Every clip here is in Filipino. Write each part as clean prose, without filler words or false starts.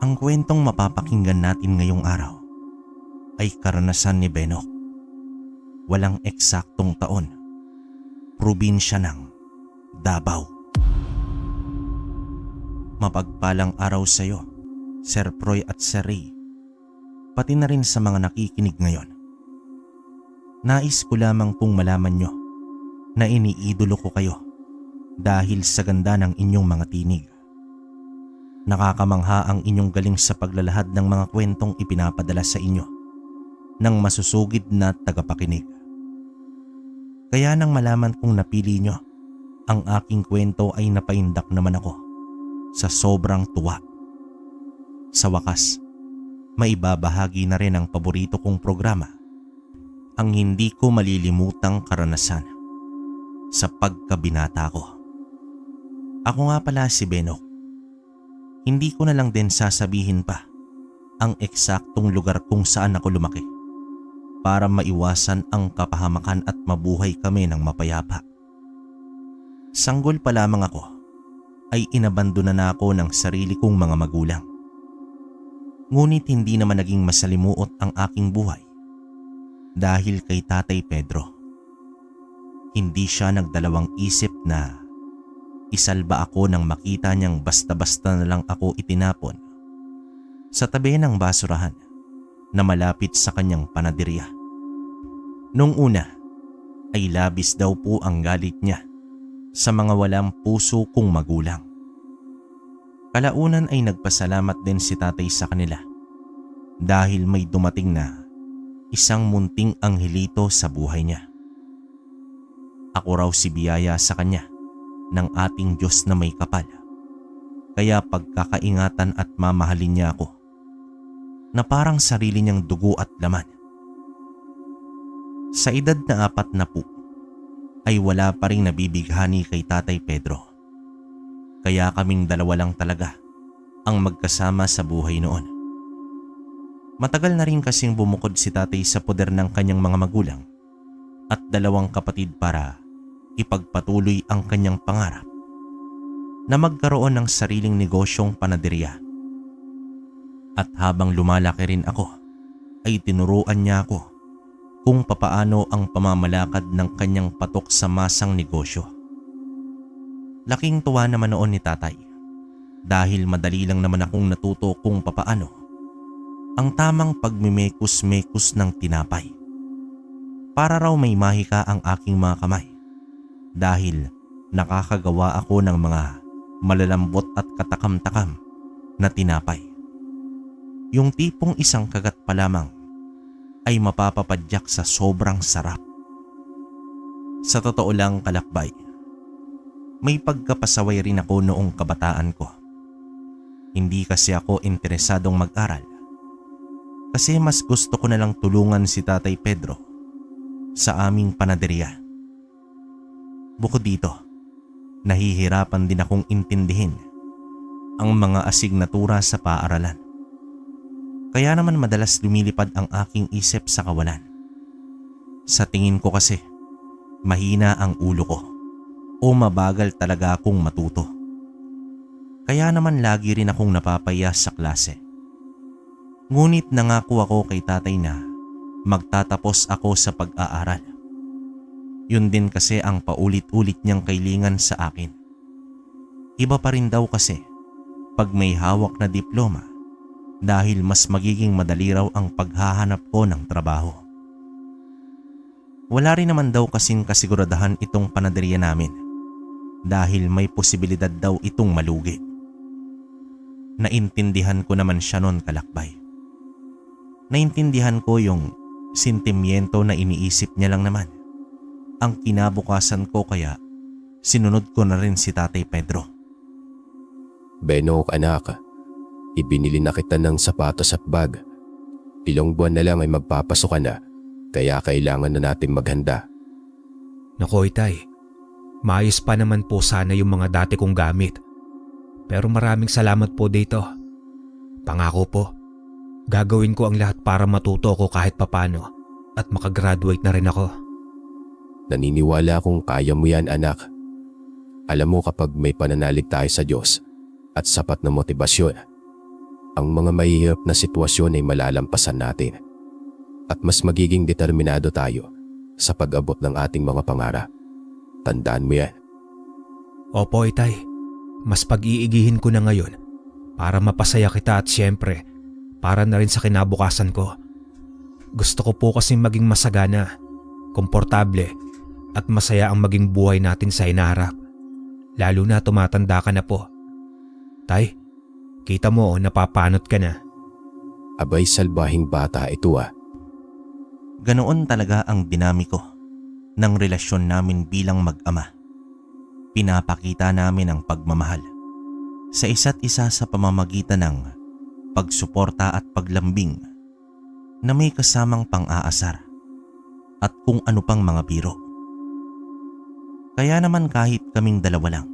Ang kwentong mapapakinggan natin ngayong araw ay karanasan ni Benok. Walang eksaktong taon. Probinsya ng Davao. Mapagpalang araw sa iyo, Sir Proy at Sir Ray, pati na rin sa mga nakikinig ngayon. Nais ko lamang pong malaman nyo na iniidolo ko kayo dahil sa ganda ng inyong mga tinig. Nakakamangha ang inyong galing sa paglalahad ng mga kwentong ipinapadala sa inyo ng masusugid na tagapakinig. Kaya nang malaman kong napili nyo ang aking kwento ay napaindak naman ako sa sobrang tuwa. Sa wakas, maibabahagi na rin ang paborito kong programa, ang hindi ko malilimutang karanasan sa pagkabinata ko. Ako nga pala si Benok. Hindi ko na lang din sasabihin pa ang eksaktong lugar kung saan ako lumaki para maiwasan ang kapahamakan at mabuhay kami ng mapayapa. Sanggol pa lamang ako ay inabandona na ako ng sarili kong mga magulang. Ngunit hindi naman naging masalimuot ang aking buhay dahil kay Tatay Pedro. Hindi siya nagdalawang isip na isalba ako nang makita niyang basta-basta na lang ako itinapon sa tabi ng basurahan na malapit sa kanyang panaderya. Nung una ay labis daw po ang galit niya sa mga walang puso kong magulang. Kalaunan ay nagpasalamat din si tatay sa kanila dahil may dumating na isang munting anghelito sa buhay niya. Ako raw si biyaya sa kanya ng ating Diyos na may kapal. Kaya pagkakaingatan at mamahalin niya ako na parang sarili niyang dugo at laman. Sa edad na 40 ay wala pa rin nabibighani kay Tatay Pedro. Kaya kaming dalawa lang talaga ang magkasama sa buhay noon. Matagal na rin kasing bumukod si tatay sa poder ng kanyang mga magulang at dalawang kapatid para ipagpatuloy ang kanyang pangarap na magkaroon ng sariling negosyong panaderya. At habang lumalaki rin ako, ay tinuruan niya ako kung papaano ang pamamalakad ng kanyang patok sa masang negosyo. Laking tuwa naman noon ni tatay dahil madali lang naman akong natuto kung papaano ang tamang pagmimekos-mekos ng tinapay. Para raw may mahika ang aking mga kamay dahil nakakagawa ako ng mga malalambot at katakam-takam na tinapay. Yung tipong isang kagat pa lamang ay mapapapadyak sa sobrang sarap. Sa totoo lang, kalakbay, may pagkapasaway rin ako noong kabataan ko. Hindi kasi ako interesadong mag-aral kasi mas gusto ko na lang tulungan si Tatay Pedro sa aming panaderya. Bukod dito, nahihirapan din akong intindihin ang mga asignatura sa paaralan. Kaya naman madalas lumilipad ang aking isip sa kawalan. Sa tingin ko kasi, mahina ang ulo ko o mabagal talaga akong matuto. Kaya naman lagi rin akong napapaya sa klase. Ngunit nangako ako kay tatay na magtatapos ako sa pag-aaral. Yun din kasi ang paulit-ulit niyang kailingan sa akin. Iba pa rin daw kasi pag may hawak na diploma dahil mas magiging madali raw ang paghahanap ko ng trabaho. Wala rin naman daw kasing kasiguradahan itong panaderya namin dahil may posibilidad daw itong malugi. Naintindihan ko naman siya noon, kalakbay. Naintindihan ko yung sentimiento na iniisip niya lang naman ang kinabukasan ko, kaya sinunod ko na rin si Tatay Pedro. Benok anak, ibinili na kita ng sapatos at bag. Ilang buwan na lang ay magpapasok ka na, kaya kailangan na natin maghanda. Naku itay, maayos pa naman po sana yung mga dati kong gamit. Pero maraming salamat po dito. Pangako po, gagawin ko ang lahat para matuto ko kahit papano at makagraduate na rin ako. Naniniwala akong kaya mo yan anak. Alam mo kapag may pananalig tayo sa Diyos at sapat na motibasyon, ang mga mahihirap na sitwasyon ay malalampasan natin at mas magiging determinado tayo sa pag-abot ng ating mga pangarap. Tandaan mo yan. Opo, Itay. Mas pag-iigihin ko na ngayon para mapasaya kita at siyempre para na rin sa kinabukasan ko. Gusto ko po kasing maging masagana, komportable at masaya ang maging buhay natin sa hinaharap. Lalo na tumatanda ka na po. Tay, kita mo napapanot ka na. Abay, salbahing bata ito ah. Ganoon talaga ang dinamiko ng relasyon namin bilang mag-ama. Pinapakita namin ang pagmamahal sa isa't isa sa pamamagitan ng pagsuporta at paglambing na may kasamang pang-aasar at kung ano pang mga biro. Kaya naman kahit kaming dalawa lang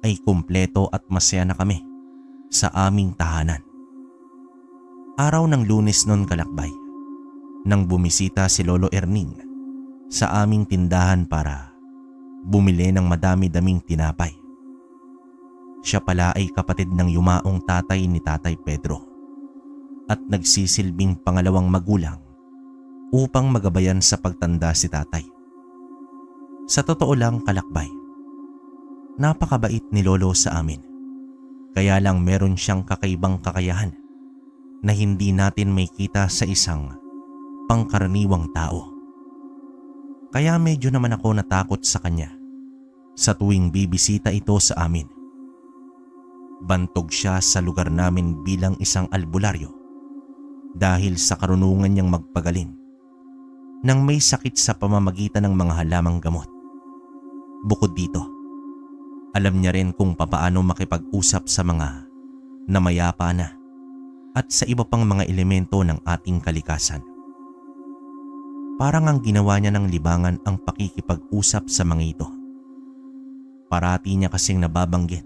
ay kumpleto at masaya na kami sa aming tahanan. Araw ng Lunes noon, Kalakbay, nang bumisita si Lolo Erning sa aming tindahan para bumili ng madami-daming tinapay. Siya pala ay kapatid ng yumaong tatay ni Tatay Pedro at nagsisilbing pangalawang magulang upang magabayan sa pagtanda si tatay. Sa totoo lang, Kalakbay, napakabait ni Lolo sa amin. Kaya lang meron siyang kakaibang kakayahan na hindi natin may kita sa isang pangkaraniwang tao. Kaya medyo naman ako natakot sa kanya sa tuwing bibisita ito sa amin. Bantog siya sa lugar namin bilang isang albularyo dahil sa karunungan niyang magpagaling nang may sakit sa pamamagitan ng mga halamang gamot. Bukod dito, alam niya rin kung papaano makipag-usap sa mga namayapa na at sa iba pang mga elemento ng ating kalikasan. Parang ang ginawa niya ng libangan ang pakikipag-usap sa mga ito. Parati niya kasing nababanggit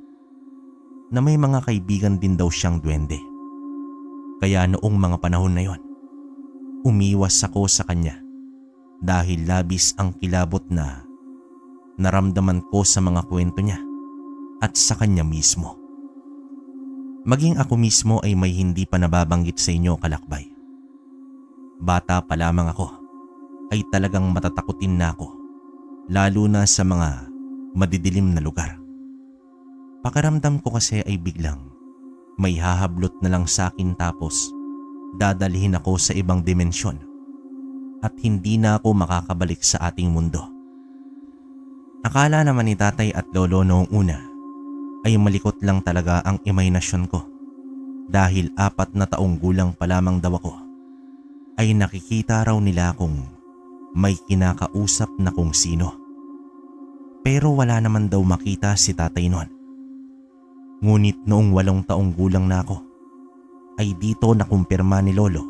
na may mga kaibigan din daw siyang duwende. Kaya noong mga panahon na yon, umiwas ako sa kanya dahil labis ang kilabot na naramdaman ko sa mga kwento niya at sa kanya mismo. Maging ako mismo ay may hindi pa nababanggit sa inyo, Kalakbay. Bata pa lamang ako ay talagang matatakutin na ako, lalo na sa mga madidilim na lugar. Pakiramdam ko kasi ay biglang may hahablot na lang sa akin tapos dadalhin ako sa ibang dimensyon at hindi na ako makakabalik sa ating mundo. Akala naman ni Tatay at Lolo noong una ay malikot lang talaga ang imahinasyon ko dahil 4 na taong gulang pa lamang daw ako ay nakikita raw nila kung may kinakausap na kung sino. Pero wala naman daw makita si Tatay noon. Ngunit noong 8 taong gulang na ako ay dito nakumpirma ni Lolo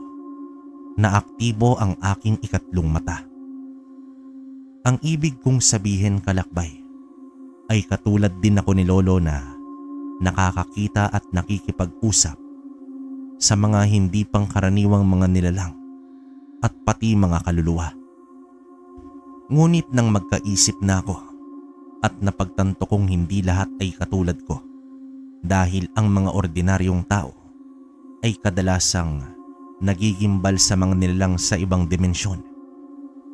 na aktibo ang aking ikatlong mata. Ang ibig kong sabihin, Kalakbay, ay katulad din ako ni Lolo na nakakakita at nakikipag-usap sa mga hindi pangkaraniwang mga nilalang at pati mga kaluluwa. Ngunit nang magkaisip na ako at napagtanto kong hindi lahat ay katulad ko dahil ang mga ordinaryong tao ay kadalasang nagigimbal sa mga nilalang sa ibang dimensyon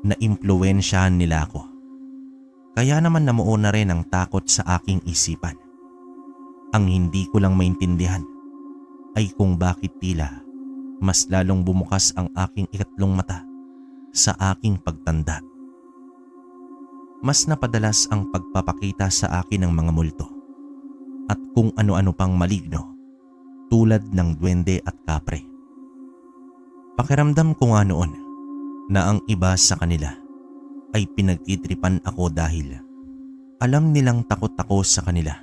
na impluwensyahan nila ako. Kaya naman namuo na rin ang takot sa aking isipan. Ang hindi ko lang maintindihan ay kung bakit tila mas lalong bumukas ang aking ikatlong mata sa aking pagtanda. Mas napadalas ang pagpapakita sa akin ng mga multo at kung ano-ano pang maligno tulad ng duwende at kapre. Pakiramdam ko nga noon na ang iba sa kanila ay pinagtitripan ako dahil alam nilang takot ako sa kanila.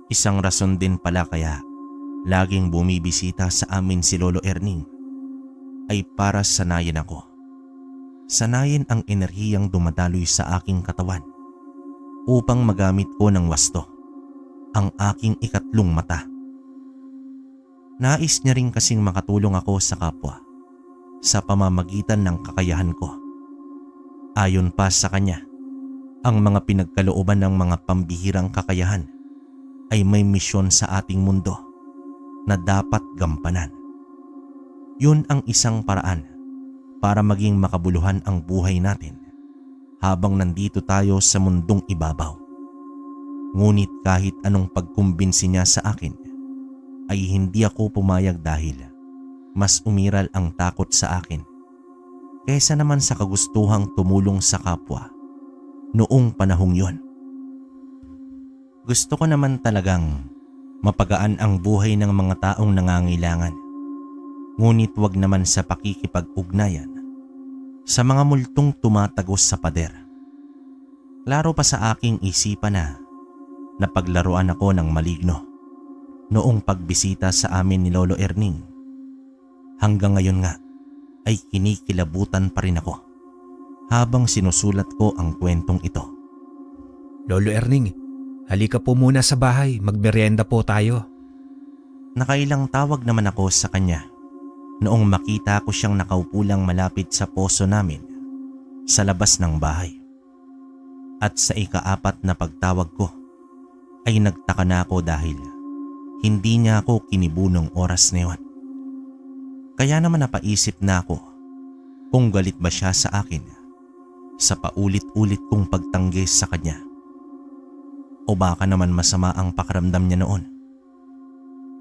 Isang rason din pala kaya laging bumibisita sa amin si Lolo Erning ay para sanayin ako. Sanayin ang enerhiyang dumadaloy sa aking katawan upang magamit ko ng wasto ang aking ikatlong mata. Nais niya rin kasing makatulong ako sa kapwa sa pamamagitan ng kakayahan ko. Ayon pa sa kanya, ang mga pinagkalooban ng mga pambihirang kakayahan ay may misyon sa ating mundo na dapat gampanan. Yun ang isang paraan para maging makabuluhan ang buhay natin habang nandito tayo sa mundong ibabaw. Ngunit kahit anong pagkumbinsi niya sa akin, ay hindi ako pumayag dahil mas umiral ang takot sa akin kaysa naman sa kagustuhang tumulong sa kapwa noong panahong yon. Gusto ko naman talagang mapagaan ang buhay ng mga taong nangangailangan, ngunit wag naman sa pakikipag-ugnayan sa mga multong tumatagos sa pader. Klaro pa sa aking isipan na napaglaruan ako ng maligno noong pagbisita sa amin ni Lolo Erning. Hanggang ngayon nga ay kinikilabutan pa rin ako habang sinusulat ko ang kwentong ito. Lolo Erning, halika po muna sa bahay, magmerienda po tayo. Nakailang tawag naman ako sa kanya noong makita ko siyang nakaupo lang malapit sa poso namin sa labas ng bahay. At sa ika-4 na pagtawag ko ay nagtaka na ako dahil hindi niya ako kinibunong oras na yun. Kaya naman napaisip na ako kung galit ba siya sa akin sa paulit-ulit kong pagtanggi sa kanya. O baka naman masama ang pakiramdam niya noon.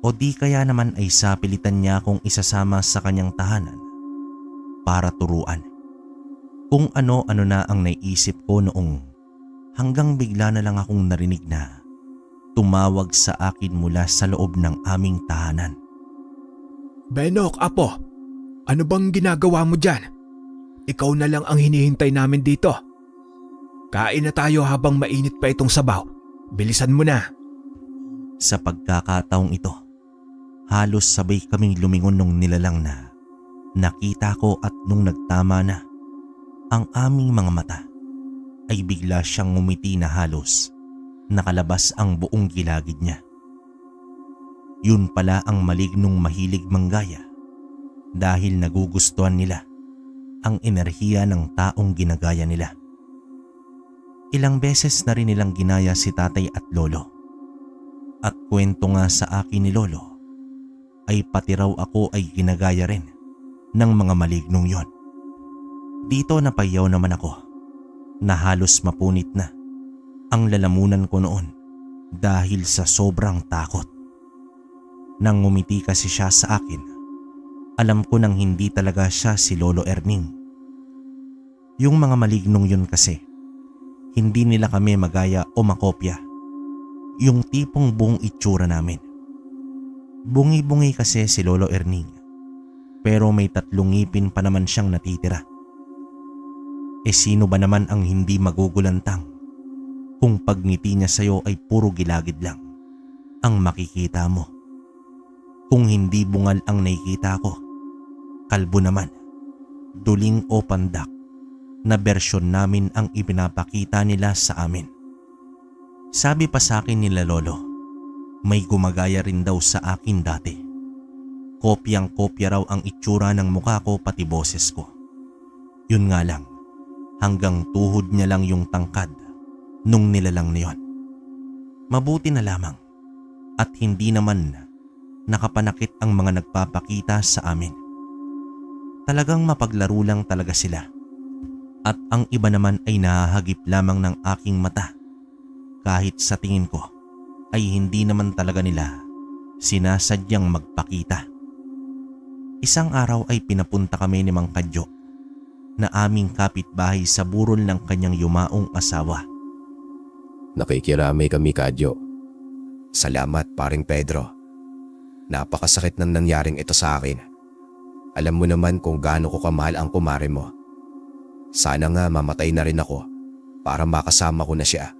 O di kaya naman ay sapilitan niya akong isasama sa kanyang tahanan para turuan. Kung ano-ano na ang naisip ko noong hanggang bigla na lang akong narinig na tumawag sa akin mula sa loob ng aming tahanan. Benok, apo, ano bang ginagawa mo dyan? Ikaw na lang ang hinihintay namin dito. Kain na tayo habang mainit pa itong sabaw. Bilisan mo na. Sa pagkakataong ito, halos sabay kaming lumingon nung nilalang na nakita ko at nung nagtama na ang aming mga mata ay bigla siyang ngumiti na halos nakalabas ang buong gilagid niya. Yun pala ang malignong mahilig manggaya dahil nagugustuhan nila ang enerhiya ng taong ginagaya nila. Ilang beses na rin nilang ginaya si tatay at lolo. At kwento nga sa akin ni lolo ay pati raw ako ay ginagaya rin ng mga malignong yon. Dito napayaw naman ako na halos mapunit na ang lalamunan ko noon dahil sa sobrang takot. Nang ngumiti kasi siya sa akin, alam ko nang hindi talaga siya si Lolo Erning. Yung mga malignong yun kasi, hindi nila kami magaya o makopya. Yung tipong buong itsura namin. Bungi-bungi kasi si Lolo Erning, pero may 3 ngipin pa naman siyang natitira. E sino ba naman ang hindi magugulantang kung pagngiti niya sa'yo ay puro gilagid lang ang makikita mo? Kung hindi bungal ang nakikita ko, kalbo naman, duling o pandak na bersyon namin ang ipinapakita nila sa amin. Sabi pa sa akin nila lolo, may gumagaya rin daw sa akin dati. Kopyang-kopya raw ang itsura ng mukha ko pati boses ko. Yun nga lang, hanggang tuhod niya lang yung tangkad nung nilalang na yun. Mabuti na lamang at hindi naman nakapanakit ang mga nagpapakita sa amin. Talagang mapaglaro lang talaga sila. At ang iba naman ay nahahagip lamang ng aking mata kahit sa tingin ko ay hindi naman talaga nila sinasadyang magpakita. Isang araw ay pinapunta kami ni Mang Kadyo na aming kapitbahay sa burol ng kanyang yumaong asawa. Nakikiramay kami, Kadyo. Salamat, paring Pedro. Napakasakit ng nangyaring ito sa akin. Alam mo naman kung gaano ko kamahal ang kumare mo. Sana nga mamatay na rin ako para makasama ko na siya.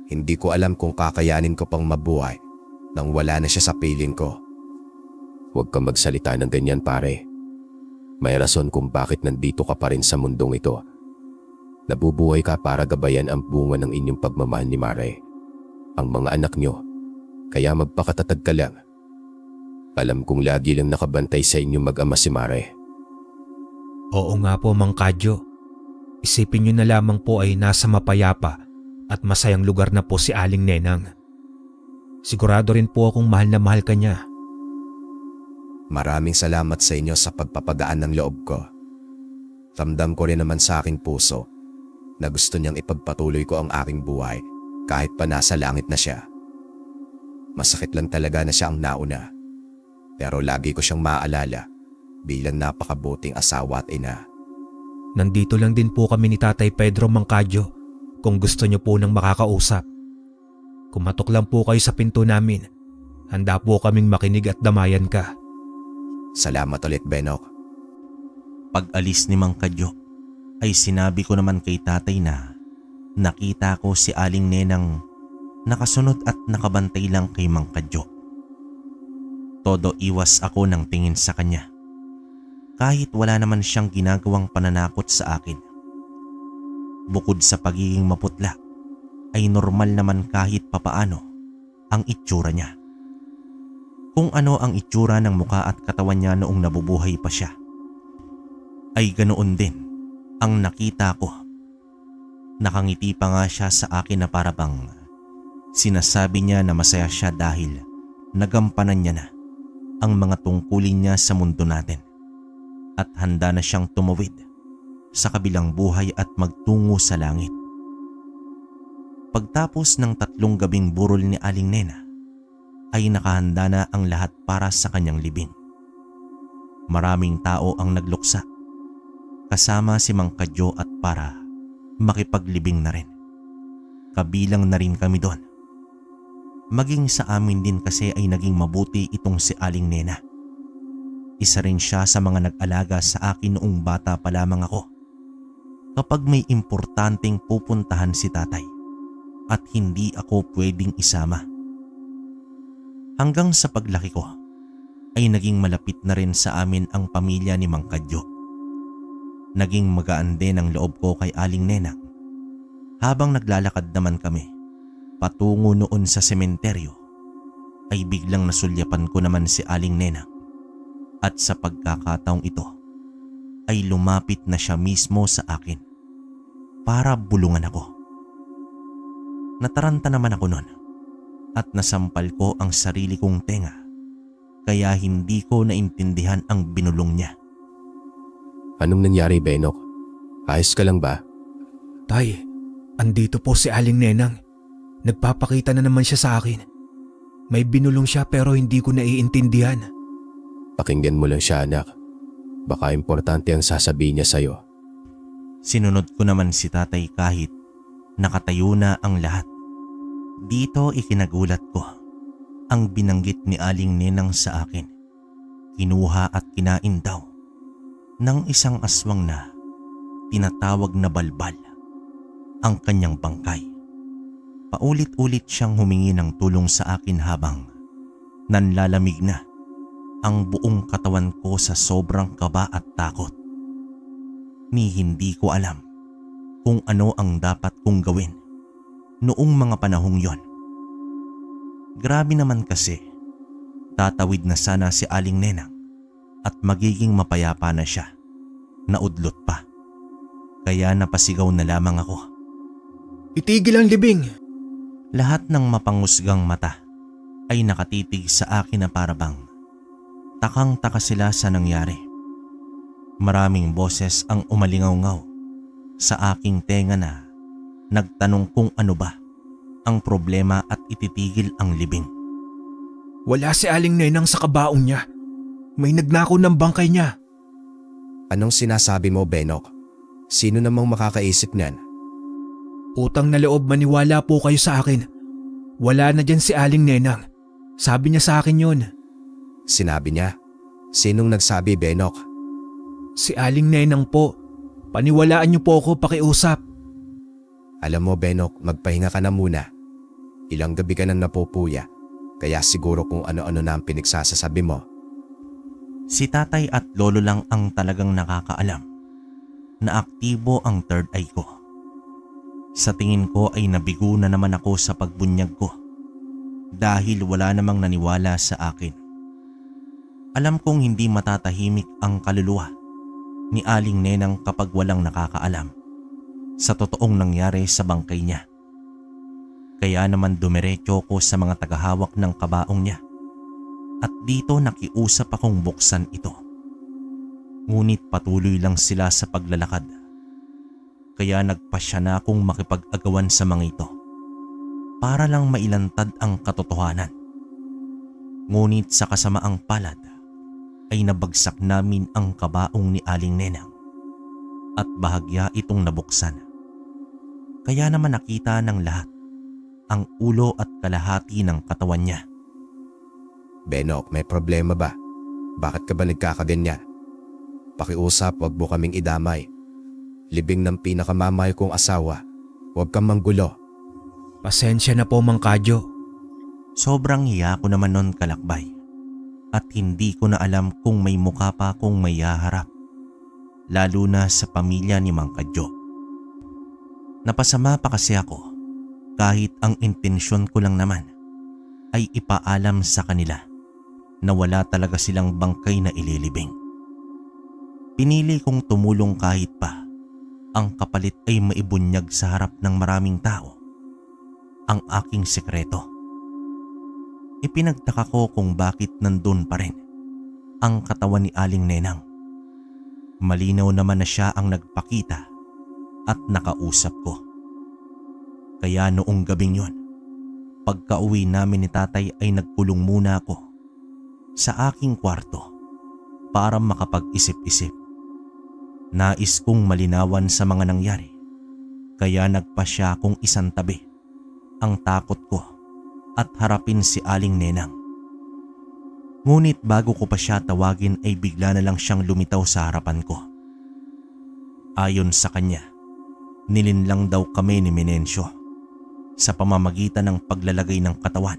Hindi ko alam kung kakayanin ko pang mabuhay nang wala na siya sa piling ko. Huwag kang magsalita ng ganyan, pare. May rason kung bakit nandito ka pa rin sa mundong ito. Nabubuhay ka para gabayan ang bunga ng inyong pagmamahal ni Mare, ang mga anak nyo. Kaya magpakatatag ka lang. Alam kong lagi lang nakabantay sa inyong mag-ama si Mare. Oo nga po, Mang Kadyo. Isipin nyo na lamang po ay nasa mapayapa at masayang lugar na po si Aling Nenang. Sigurado rin po akong mahal na mahal ka niya. Maraming salamat sa inyo sa pagpapagaan ng loob ko. Ramdam ko rin naman sa aking puso na gusto niyang ipagpatuloy ko ang aking buhay kahit pa nasa langit na siya. Masakit lang talaga na siya ang nauna, pero lagi ko siyang maaalala bilang napakabuting asawa at ina. Nandito lang din po kami ni Tatay Pedro, Mang Kadyo, kung gusto niyo po nang makakausap. Kumatok lang po kayo sa pinto namin. Handa po kaming makinig at damayan ka. Salamat ulit, Benok. Pag-alis ni Mang Kadyo ay sinabi ko naman kay tatay na nakita ko si Aling Nenang nakasunod at nakabantay lang kay Mang Kadyo. Todo iwas ako ng tingin sa kanya. Kahit wala naman siyang ginagawang pananakot sa akin. Bukod sa pagiging maputla, ay normal naman kahit papaano ang itsura niya. Kung ano ang itsura ng muka at katawan niya noong nabubuhay pa siya, ay ganoon din ang nakita ko. Nakangiti pa nga siya sa akin na parabang sinasabi niya na masaya siya dahil nagampanan niya na ang mga tungkulin niya sa mundo natin at handa na siyang tumawid sa kabilang buhay at magtungo sa langit. Pagtapos ng 3 gabing burol ni Aling Nena, ay nakahanda na ang lahat para sa kanyang libing. Maraming tao ang nagluksa, kasama si Mang Kadyo at para makipaglibing na rin. Kabilang na rin kami doon. Maging sa amin din kasi ay naging mabuti itong si Aling Nena. Isa rin siya sa mga nag-alaga sa akin noong bata pa lamang ako. Kapag may importanteng pupuntahan si tatay at hindi ako pwedeng isama. Hanggang sa paglaki ko ay naging malapit na rin sa amin ang pamilya ni Mang Kadyo. Naging magaan din ang loob ko kay Aling Nena. Habang naglalakad naman kami patungo noon sa sementeryo, ay biglang nasulyapan ko naman si Aling Nena. At sa pagkakataong ito ay lumapit na siya mismo sa akin para bulungan ako. Nataranta naman ako noon at nasampal ko ang sarili kong tenga, kaya hindi ko naintindihan ang binulong niya. Anong nangyari, Benok? Ayos ka lang ba? Tay, andito po si Aling Nenang. Nagpapakita na naman siya sa akin. May binulong siya pero hindi ko naiintindihan. Pakinggan mo lang siya, anak. Baka importante ang sasabihin niya sa'yo. Sinunod ko naman si tatay kahit nakatayo na ang lahat. Dito ikinagulat ko ang binanggit ni Aling Nenang sa akin. Kinuha at kinain daw ng isang aswang na tinatawag na balbal ang kanyang bangkay. Paulit-ulit siyang humingi ng tulong sa akin habang nanlalamig na ang buong katawan ko sa sobrang kaba at takot. Ni hindi ko alam kung ano ang dapat kong gawin noong mga panahong yon. Grabe naman kasi, tatawid na sana si Aling Nenang at magiging mapayapa na siya. Naudlot pa. Kaya napasigaw na lamang ako. Itigil ang libing! Lahat ng mapangusgang mata ay nakatitig sa akin na parabang takang-taka sila sa nangyari. Maraming boses ang umalingaw-ngaw sa aking tenga na nagtanong kung ano ba ang problema at ititigil ang libing. Wala si Aling Nenang sa kabaong niya. May nagnakaw ng bangkay niya. Anong sinasabi mo, Benok? Sino namang makakaisip niyan? Utang na loob, maniwala po kayo sa akin. Wala na dyan si Aling Nenang. Sabi niya sa akin yun. Sinabi niya? Sinong nagsabi, Benok? Si Aling Nenang po. Paniwalaan niyo po ako, pakiusap. Alam mo, Benok, magpahinga ka na muna. Ilang gabi ka nang napupuya, kaya siguro kung ano-ano na ang pinagsasasabi mo. Si tatay at lolo lang ang talagang nakakaalam na aktibo ang third eye ko. Sa tingin ko ay nabigo na naman ako sa pagbunyag ko dahil wala namang naniwala sa akin. Alam kong hindi matatahimik ang kaluluwa ni Aling Nenang kapag walang nakakaalam sa totoong nangyari sa bangkay niya. Kaya naman dumiretso ko sa mga tagahawak ng kabaong niya at dito nakiusap akong buksan ito. Ngunit patuloy lang sila sa paglalakad. Kaya nagpasya na akong makipag-agawan sa mga ito para lang mailantad ang katotohanan. Ngunit sa kasamaang palad ay nabagsak namin ang kabaong ni Aling Nenang at bahagya itong nabuksan. Kaya naman nakita ng lahat ang ulo at kalahati ng katawan niya. Benok, may problema ba? Bakit ka ba nagkakaganyan? Pakiusap, wag mo kaming idamay. Libing ng pinakamamay kong asawa. Huwag kang manggulo. Pasensya na po, Mang Kadyo. Sobrang hiya ko naman nun, Kalakbay, at hindi ko na alam kung may mukha pa akong may haharap, lalo na sa pamilya ni Mang Kadyo. Napasama pa kasi ako kahit ang intensyon ko lang naman ay ipaalam sa kanila na wala talaga silang bangkay na ililibing. Pinili kong tumulong kahit pa ang kapalit ay maibunyag sa harap ng maraming tao ang aking sekreto. Ipinagtaka ko kung bakit nandun pa rin ang katawan ni Aling Nenang. Malinaw naman na siya ang nagpakita at nakausap ko. Kaya noong gabing yon, pagka-uwi namin ni tatay ay nagkulong muna ako sa aking kwarto para makapag-isip-isip. Nais kong malinawan sa mga nangyari, kaya nagpasya akong isang tabi ang takot ko at harapin si Aling Nenang. Ngunit bago ko pa siya tawagin ay bigla na lang siyang lumitaw sa harapan ko. Ayon sa kanya, nilinlang daw kami ni Menencio sa pamamagitan ng paglalagay ng katawan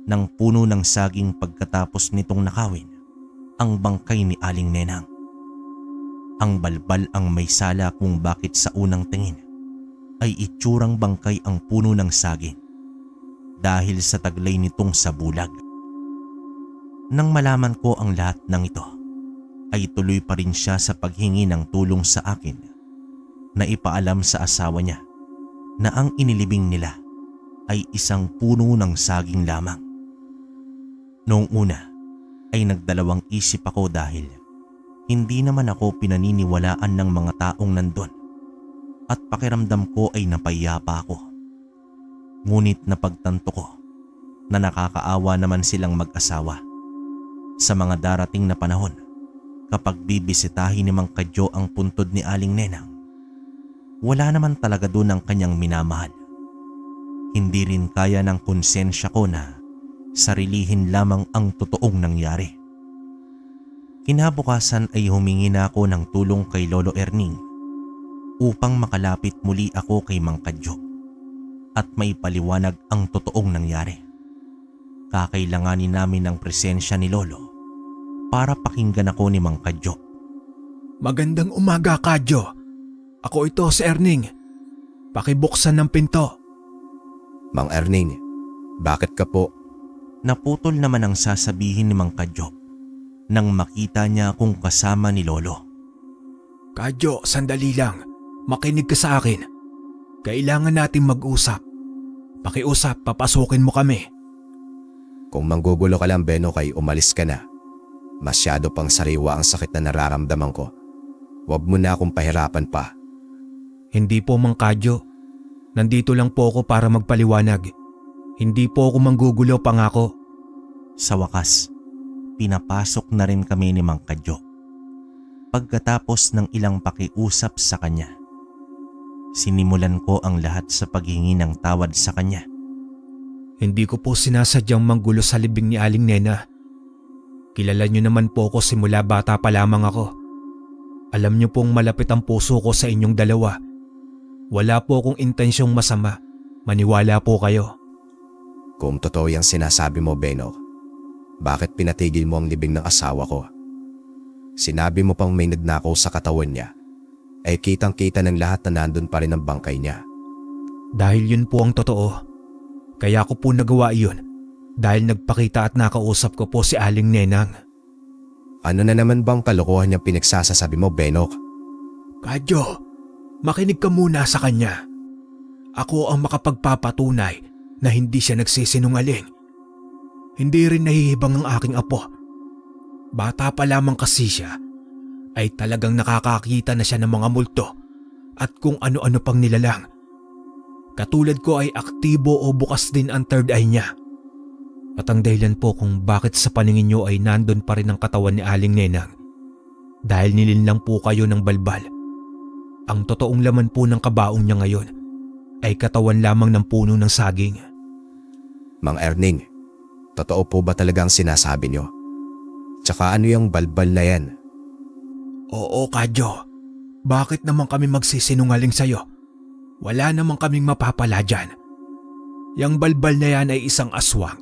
ng puno ng saging pagkatapos nitong nakawin ang bangkay ni Aling Nenang. Ang balbal ang may sala kung bakit sa unang tingin ay itsurang bangkay ang puno ng saging dahil sa taglay nitong sa bulag. Nang malaman ko ang lahat ng ito, ay tuloy pa rin siya sa paghingi ng tulong sa akin na ipaalam sa asawa niya na ang inilibing nila ay isang puno ng saging lamang. Noong una ay nagdalawang isip ako dahil hindi naman ako pinaniniwalaan ng mga taong nandun at pakiramdam ko ay napahiya pa ako. Ngunit napagtanto ko na nakakaawa naman silang mag-asawa sa mga darating na panahon kapag bibisitahin ni Mang Kadyo ang puntod ni Aling Nenang. Wala naman talaga doon ang kanyang minamahal. Hindi rin kaya ng konsensya ko na sarilihin lamang ang totoong nangyari. Kinabukasan ay humingi na ako ng tulong kay Lolo Erning upang makalapit muli ako kay Mang Kadyo at maipaliwanag ang totoong nangyari. Kakailanganin namin ng presensya ni Lolo para pakinggan ako ni Mang Kadyo. Magandang umaga, Kadyo. Ako ito, si Erning. Pakibuksan ng pinto. Mang Erning, bakit ka po? Naputol naman ang sasabihin ni Mang Kadyo nang makita niya akong kasama ni Lolo. Kadyo, sandali lang. Makinig ka sa akin. Kailangan natin mag-usap. Pakiusap, papasukin mo kami. Kung manggugulo ka lang, Beno, kay umalis ka na. Masyado pang sariwa ang sakit na nararamdaman ko. Huwag mo na akong pahirapan pa. Hindi po, Mang Kadyo. Nandito lang po ako para magpaliwanag. Hindi po ako manggugulo, pangako. Sa wakas, pinapasok na rin kami ni Mang Kadyo. Pagkatapos ng ilang pakiusap sa kanya, sinimulan ko ang lahat sa paghingi ng tawad sa kanya. Hindi ko po sinasadyang manggulo sa libing ni Aling Nena. Kilala niyo naman po ako simula bata pa lamang ako. Alam niyo pong malapit ang puso ko sa inyong dalawa. Wala po akong intensyong masama. Maniwala po kayo. Kung totoo yung sinasabi mo, Beno, bakit pinatigil mo ang libing ng asawa ko? Sinabi mo pang may nagnakaw sa katawan niya, ay kitang-kita ng lahat na nandun pa rin ang bangkay niya. Dahil yun po ang totoo. Kaya ko po nagawa iyon dahil nagpakita at nakausap ko po si Aling Nenang. Ano na naman bang kalokohan niyang pinagsasasabi mo, Benok? Kadyo, makinig ka muna sa kanya. Ako ang makapagpapatunay na hindi siya nagsisinungaling. Hindi rin nahihibang ang aking apo. Bata pa lamang kasi siya ay talagang nakakakita na siya ng mga multo at kung ano-ano pang nilalang. Katulad ko ay aktibo o bukas din ang third eye niya. At ang dahilan po kung bakit sa paningin niyo ay nandun pa rin ang katawan ni Aling Nenang dahil nilinlang po kayo ng balbal. Ang totoong laman po ng kabaong niya ngayon ay katawan lamang ng puno ng saging. Mang Erning, totoo po ba talagang sinasabi niyo? Tsaka ano yung balbal na yan? Oo, Kadyo. Bakit naman kami magsisinungaling sa'yo? Wala naman kaming mapapala dyan. Yang balbal na yan ay isang aswang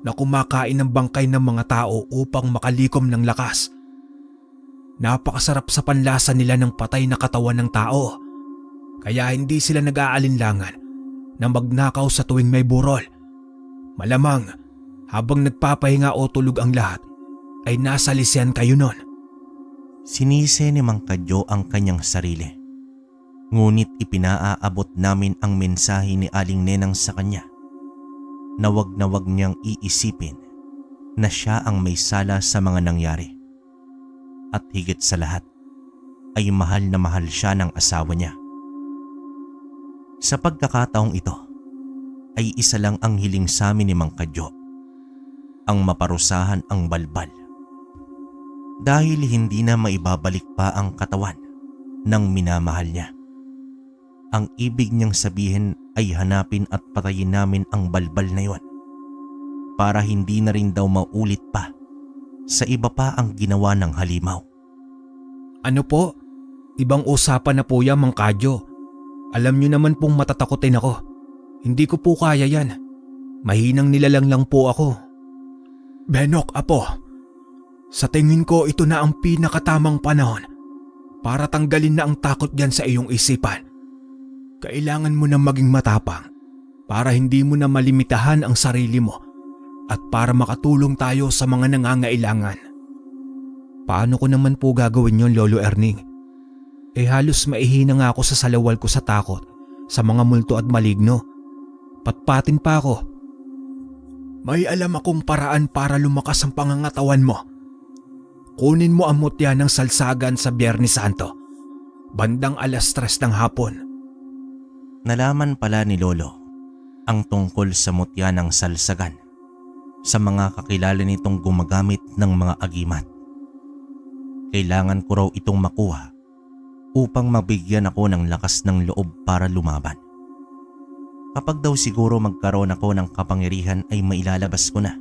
na kumakain ng bangkay ng mga tao upang makalikom ng lakas. Napakasarap sa panlasa nila ng patay na katawan ng tao. Kaya hindi sila nag-aalinlangan na magnakaw sa tuwing may burol. Malamang habang nagpapahinga o tulog ang lahat ay nasa lisyan kayo nun. Sinisi ni Mang Kadyo ang kanyang sarili. Ngunit ipinaaabot namin ang mensahe ni Aling Nenang sa kanya na wag niyang iisipin na siya ang may sala sa mga nangyari. At higit sa lahat ay mahal na mahal siya ng asawa niya. Sa pagkakataong ito ay isa lang ang hiling sa amin ni Mang Kadyo, ang maparusahan ang balbal. Dahil hindi na maibabalik pa ang katawan ng minamahal niya. Ang ibig niyang sabihin ay hanapin at patayin namin ang balbal na yon para hindi na rin daw maulit pa sa iba pa ang ginawa ng halimaw. Ano po? Ibang usapan na po yan, Mang Kadyo. Alam niyo naman pong matatakotin ako. Hindi ko po kaya yan. Mahinang nilalang lang po ako. Benok, apo. Sa tingin ko ito na ang pinakatamang panahon para tanggalin na ang takot diyan sa iyong isipan. Kailangan mo na maging matapang para hindi mo na malimitahan ang sarili mo at para makatulong tayo sa mga nangangailangan. Paano ko naman po gagawin yon, Lolo Erning? Halos maihina nga ako sa salawal ko sa takot sa mga multo at maligno. Patpatin pa ako. May alam akong paraan para lumakas ang pangangatawan mo. Kunin mo ang mutya ng salsagan sa Biyernes Santo, bandang 3:00 ng hapon. Nalaman pala ni Lolo ang tungkol sa mutya ng salsagan sa mga kakilala nitong gumagamit ng mga agimat. Kailangan ko raw itong makuha upang mabigyan ako ng lakas ng loob para lumaban. Kapag daw siguro magkaroon ako ng kapangyarihan ay mailalabas ko na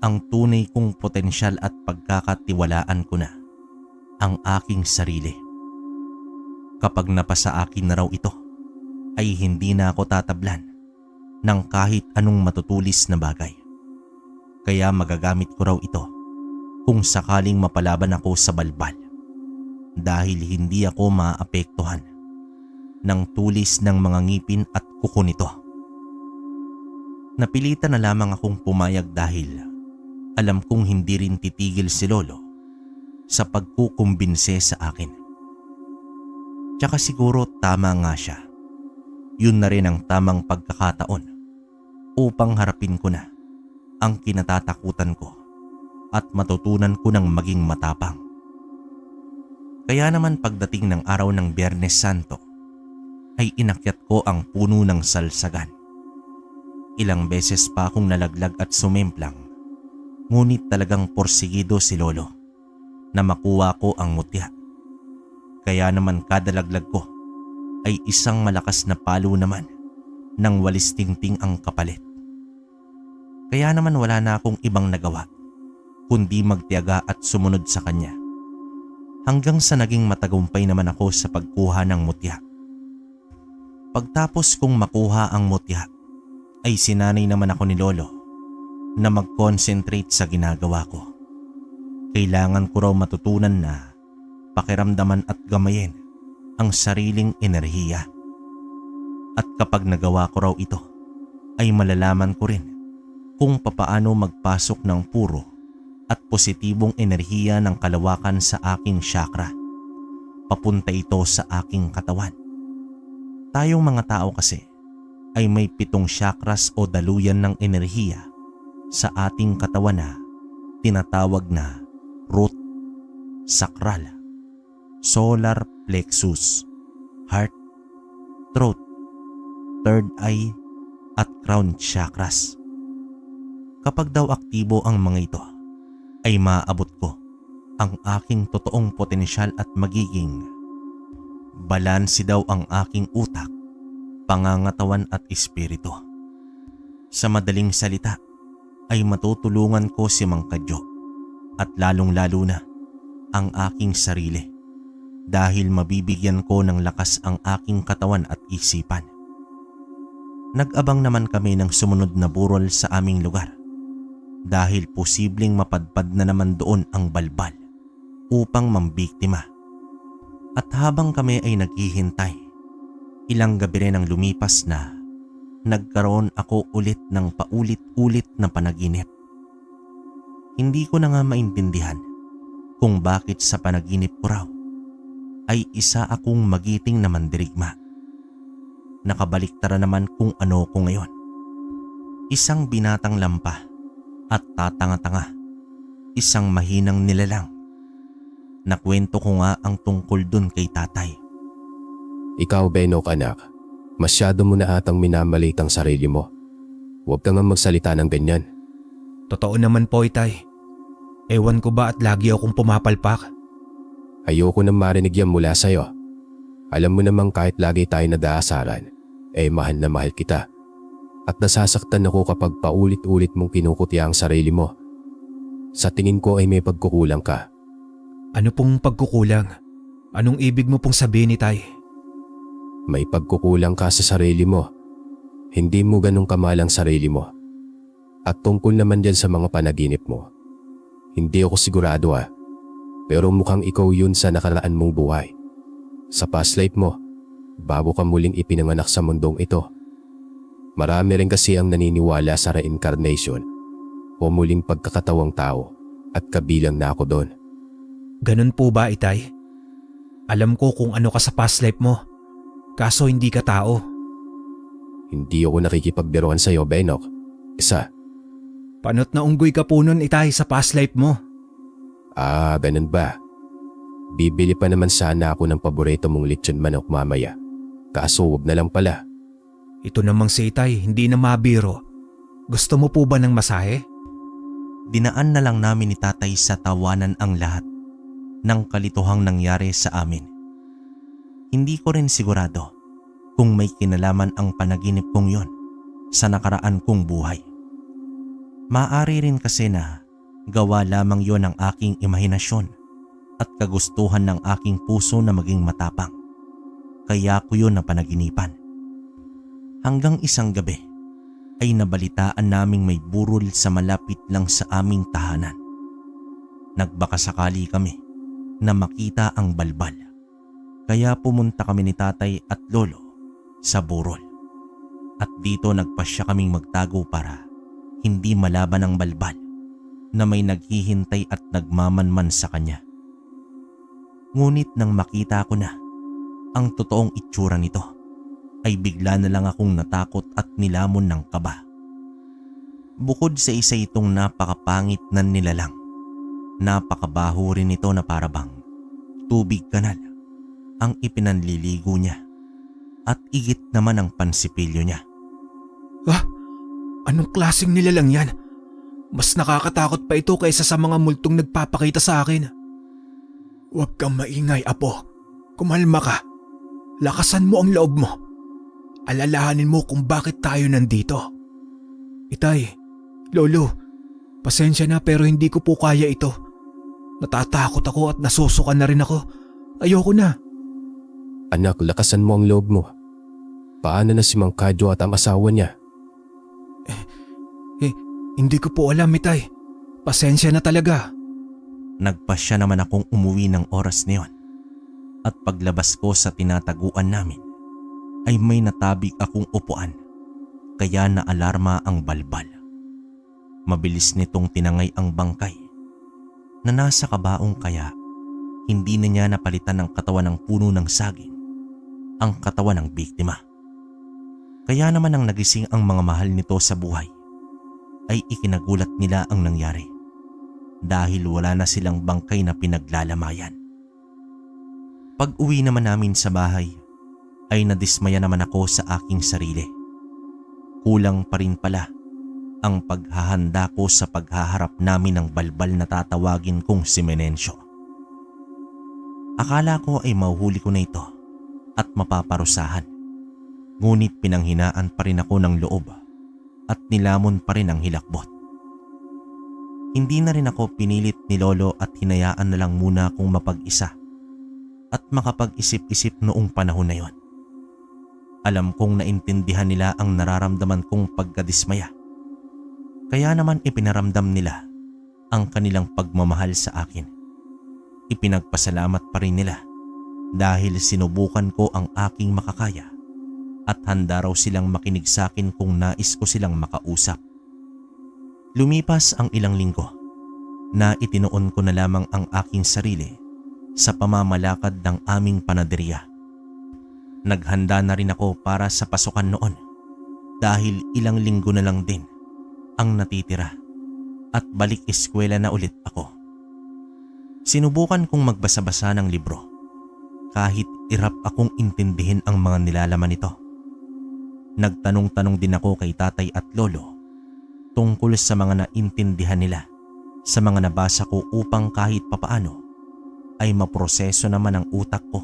ang tunay kong potensyal at pagkakatiwalaan ko na ang aking sarili. Kapag napasa akin na raw ito, ay hindi na ako tatablan ng kahit anong matutulis na bagay. Kaya magagamit ko raw ito kung sakaling mapalaban ako sa balbal dahil hindi ako maapektuhan ng tulis ng mga ngipin at kuko nito. Napilitan na lamang akong pumayag dahil alam kong hindi rin titigil si Lolo sa pagkukumbinse sa akin. Tsaka siguro tama nga siya. Yun na rin ang tamang pagkakataon upang harapin ko na ang kinatatakutan ko at matutunan ko ng maging matapang. Kaya naman pagdating ng araw ng Biyernes Santo ay inakyat ko ang puno ng salsagan. Ilang beses pa akong nalaglag at sumemplang, ngunit talagang porsigido si Lolo na makuha ko ang mutya. Kaya naman kada laglag ko ay isang malakas na palo naman nang walis tingting ang kapalit. Kaya naman wala na akong ibang nagawa kundi magtiyaga at sumunod sa kanya. Hanggang sa naging matagumpay naman ako sa pagkuha ng mutya. Pagtapos kong makuha ang mutya ay sinanay naman ako ni Lolo na mag-concentrate sa ginagawa ko. Kailangan ko raw matutunan na pakiramdaman at gamayin ang sariling enerhiya. At kapag nagawa ko raw ito, ay malalaman ko rin kung papaano magpasok ng puro at positibong enerhiya ng kalawakan sa aking chakra. Papunta ito sa aking katawan. Tayong mga tao kasi ay may 7 chakras o daluyan ng enerhiya sa ating katawan na tinatawag na root, sacral, solar plexus, heart, throat, third eye at crown chakras. Kapag daw aktibo ang mga ito, ay maaabot ko ang aking totoong potensyal at magiging balanse daw ang aking utak, pangangatawan at espiritu. Sa madaling salita, ay matutulungan ko si Mang Kadyo at lalong-lalo na ang aking sarili dahil mabibigyan ko ng lakas ang aking katawan at isipan. Nag-abang naman kami ng sumunod na burol sa aming lugar dahil posibleng mapadpad na naman doon ang balbal upang mambiktima. At habang kami ay naghihintay, ilang gabi rin ang lumipas na nagkaroon ako ulit ng paulit-ulit na panaginip. Hindi ko na nga maintindihan kung bakit sa panaginip ko raw ay isa akong magiting na mandirigma. Nakabaliktara naman kung ano ko ngayon. Isang binatang lampa at tatanga-tanga, isang mahinang nilalang. Nakwento ko nga ang tungkol dun kay tatay. Ikaw, Benok anak, masyado mo na atang minamalit ang sarili mo. Huwag ka nga magsalita ng ganyan. Totoo naman po, Itay. Ewan ko ba at lagi akong pumapalpak? Ayoko nang marinig yan mula sa'yo. Alam mo namang kahit lagi tayo nadaasaran, mahal na mahal kita. At nasasaktan ako kapag paulit-ulit mong kinukutya ang sarili mo. Sa tingin ko ay may pagkukulang ka. Ano pong pagkukulang? Anong ibig mo pong sabihin, Itay? May pagkukulang ka sa sarili mo. Hindi mo ganong kamahal ang sarili mo. At tungkol naman dyan sa mga panaginip mo. Hindi ako sigurado pero mukhang ikaw yun sa nakaraan mong buhay. Sa past life mo, bago ka muling ipinanganak sa mundong ito. Marami rin kasi ang naniniwala sa reincarnation o muling pagkakatawang tao at kabilang na ako doon. Ganun po ba, Itay? Alam ko kung ano ka sa past life mo, kaso hindi ka tao. Hindi ako nakikipagbiruan sa iyo, Benok. Isa. Panot na unggoy ka po nun, Itay, sa past life mo. Ganun ba? Bibili pa naman sana ako ng paborito mong lechon manok mamaya. Kaso wag na lang pala. Ito namang si Itay, hindi na mabiro. Gusto mo po ba ng masahe? Dinaan na lang namin ni tatay sa tawanan ang lahat ng kalituhang nangyari sa amin. Hindi ko rin sigurado kung may kinalaman ang panaginip kong yon sa nakaraan kong buhay. Maaari rin kasi na gawa lamang yon ng aking imahinasyon at kagustuhan ng aking puso na maging matapang. Kaya ko yon napanaginipan. Hanggang isang gabi ay nabalitaan naming may burol sa malapit lang sa aming tahanan. Nagbakasakali kami na makita ang balbal. Kaya pumunta kami ni tatay at lolo sa burol. At dito nagpasya kaming magtago para hindi malaban ang balbal na may naghihintay at nagmamanman sa kanya. Ngunit nang makita ko na ang totoong itsura nito, ay bigla na lang akong natakot at nilamon ng kaba. Bukod sa isa itong napakapangit na nilalang, napakabaho rin ito na parabang tubig kanal ang ipinanliligo niya at igit naman ang pansipilyo niya. Anong klaseng nilalang yan? Mas nakakatakot pa ito kaysa sa mga multong nagpapakita sa akin. Huwag kang maingay, Apo. Kumalma ka. Lakasan mo ang loob mo. Alalahanin mo kung bakit tayo nandito. Itay, Lolo, pasensya na pero hindi ko po kaya ito. Natatakot ako at nasusuka na rin ako. Ayoko na. Anak, lakasan mo ang loob mo. Paano na si Mang Kadyo at ang asawa niya? Hindi ko po alam, Itay. Pasensya na talaga. Nagpasya naman akong umuwi ng oras na yon. At paglabas ko sa tinataguan namin, ay may natabig akong upuan, kaya naalarma ang balbal. Mabilis nitong tinangay ang bangkay na nasa kabaong kaya hindi na niya napalitan ng katawan ng puno ng saging, ang katawan ng biktima. Kaya naman ang nagising ang mga mahal nito sa buhay ay ikinagulat nila ang nangyari dahil wala na silang bangkay na pinaglalamayan. Pag-uwi naman namin sa bahay ay nadismaya naman ako sa aking sarili. Kulang pa rin pala ang paghahanda ko sa paghaharap namin ng balbal na tatawagin kong si Menencio. Akala ko ay mahuhuli ko na ito at mapaparusahan. Ngunit pinanghinaan pa rin ako ng loob at nilamon pa rin ang hilakbot. Hindi na rin ako pinilit ni Lolo at hinayaan na lang muna akong mapag-isa at makapag-isip-isip noong panahon na yon. Alam kong naintindihan nila ang nararamdaman kong pagkadismaya. Kaya naman ipinaramdam nila ang kanilang pagmamahal sa akin. Ipinagpasalamat pa rin nila dahil sinubukan ko ang aking makakaya at handa raw silang makinig sa akin kung nais ko silang makausap. Lumipas ang ilang linggo na itinoon ko na lamang ang aking sarili sa pamamalakad ng aming panaderya. Naghanda na rin ako para sa pasukan noon dahil ilang linggo na lang din ang natitira at balik eskwela na ulit ako. Sinubukan kong magbasa-basa ng libro kahit irap akong intindihin ang mga nilalaman nito. Nagtanong-tanong din ako kay tatay at lolo tungkol sa mga naintindihan nila sa mga nabasa ko upang kahit papaano ay maproseso naman ng utak ko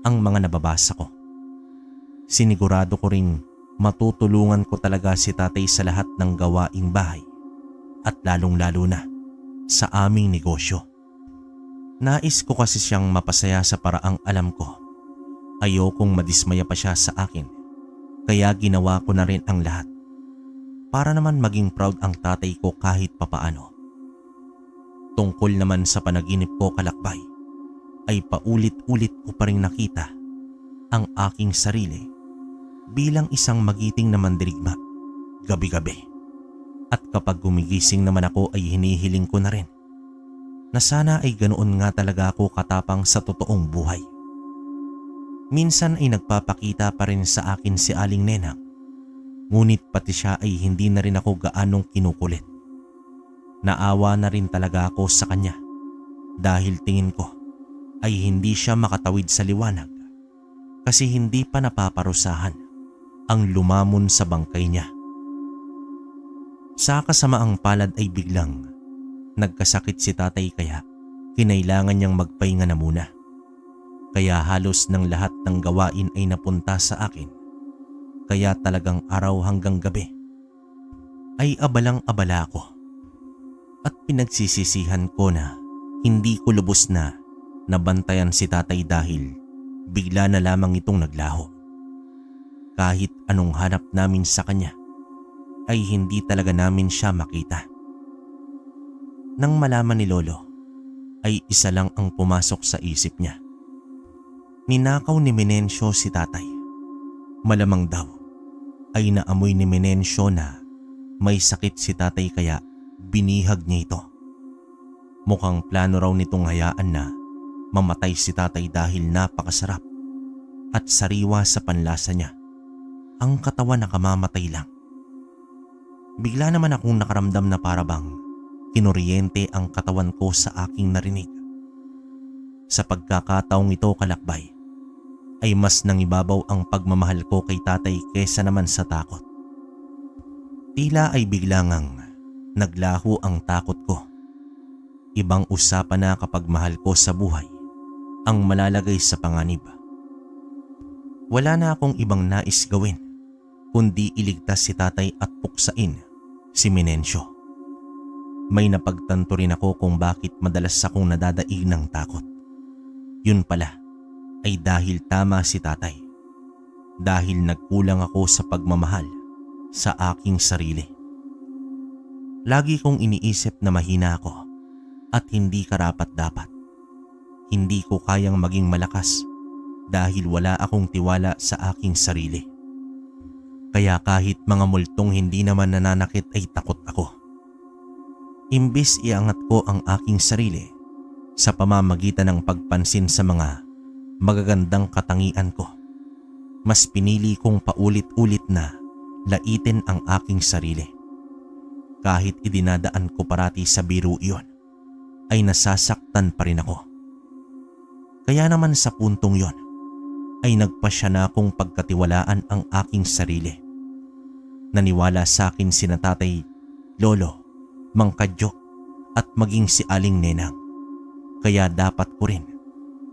ang mga nababasa ko. Sinigurado ko ring matutulungan ko talaga si tatay sa lahat ng gawaing bahay at lalong-lalo na sa aming negosyo. Nais ko kasi siyang mapasaya sa paraang alam ko. Ayokong madismaya pa siya sa akin, kaya ginawa ko na rin ang lahat para naman maging proud ang tatay ko kahit papaano. Tungkol naman sa panaginip ko, kalakbay, ay paulit-ulit ko pa rin nakita ang aking sarili bilang isang magiting na mandirigma gabi-gabi. At kapag gumigising naman ako ay hinihiling ko na rin na sana ay ganoon nga talaga ako katapang sa totoong buhay. Minsan ay nagpapakita pa rin sa akin si Aling Nenang, ngunit pati siya ay hindi na rin ako gaanong kinukulit. Naawa na rin talaga ako sa kanya dahil tingin ko ay hindi siya makatawid sa liwanag kasi hindi pa napaparusahan ang lumamon sa bangkay niya. Sa kasamaang palad ay biglang nagkasakit si tatay kaya kinailangan niyang magpahinga na muna. Kaya halos ng lahat ng gawain ay napunta sa akin. Kaya talagang araw hanggang gabi ay abalang-abala ako. At pinagsisisihan ko na hindi ko lubos na nabantayan si tatay dahil bigla na lamang itong naglaho. Kahit anong hanap namin sa kanya ay hindi talaga namin siya makita. Nang malaman ni Lolo ay isa lang ang pumasok sa isip niya. Ninakaw ni Menencio si tatay. Malamang daw ay naamoy ni Menencio na may sakit si tatay kaya binihag niya ito. Mukhang plano raw nitong hayaan na mamatay si tatay dahil napakasarap at sariwa sa panlasa niya ang katawan na kamamatay lang. Bigla naman akong nakaramdam na parabang kinuryente ang katawan ko sa aking narinig. Sa pagkakataong ito, kalakbay, ay mas nangibabaw ang pagmamahal ko kay tatay kesa naman sa takot. Tila ay bigla ngang naglaho ang takot ko. Ibang usapan na kapag mahal ko sa buhay ang malalagay sa panganib. Wala na akong ibang nais gawin kundi iligtas si tatay at puksain si Menencio. May napagtanto rin ako kung bakit madalas akong nadadaig ng takot. Yun pala ay dahil tama si tatay. Dahil nagkulang ako sa pagmamahal sa aking sarili. Lagi kong iniisip na mahina ako at hindi karapat-dapat. Hindi ko kayang maging malakas dahil wala akong tiwala sa aking sarili. Kaya kahit mga multong hindi naman nananakit ay takot ako. Imbis iangat ko ang aking sarili sa pamamagitan ng pagpansin sa mga magagandang katangian ko, mas pinili kong paulit-ulit na laitin ang aking sarili. kahit idinadaan ko parati sa biro iyon, ay nasasaktan pa rin ako. Kaya naman sa puntong yon, ay nagpasya na akong pagkatiwalaan ang aking sarili. Naniwala sa akin sina tatay, lolo, Mang Kadyo at maging si Aling Nenang. Kaya dapat ko rin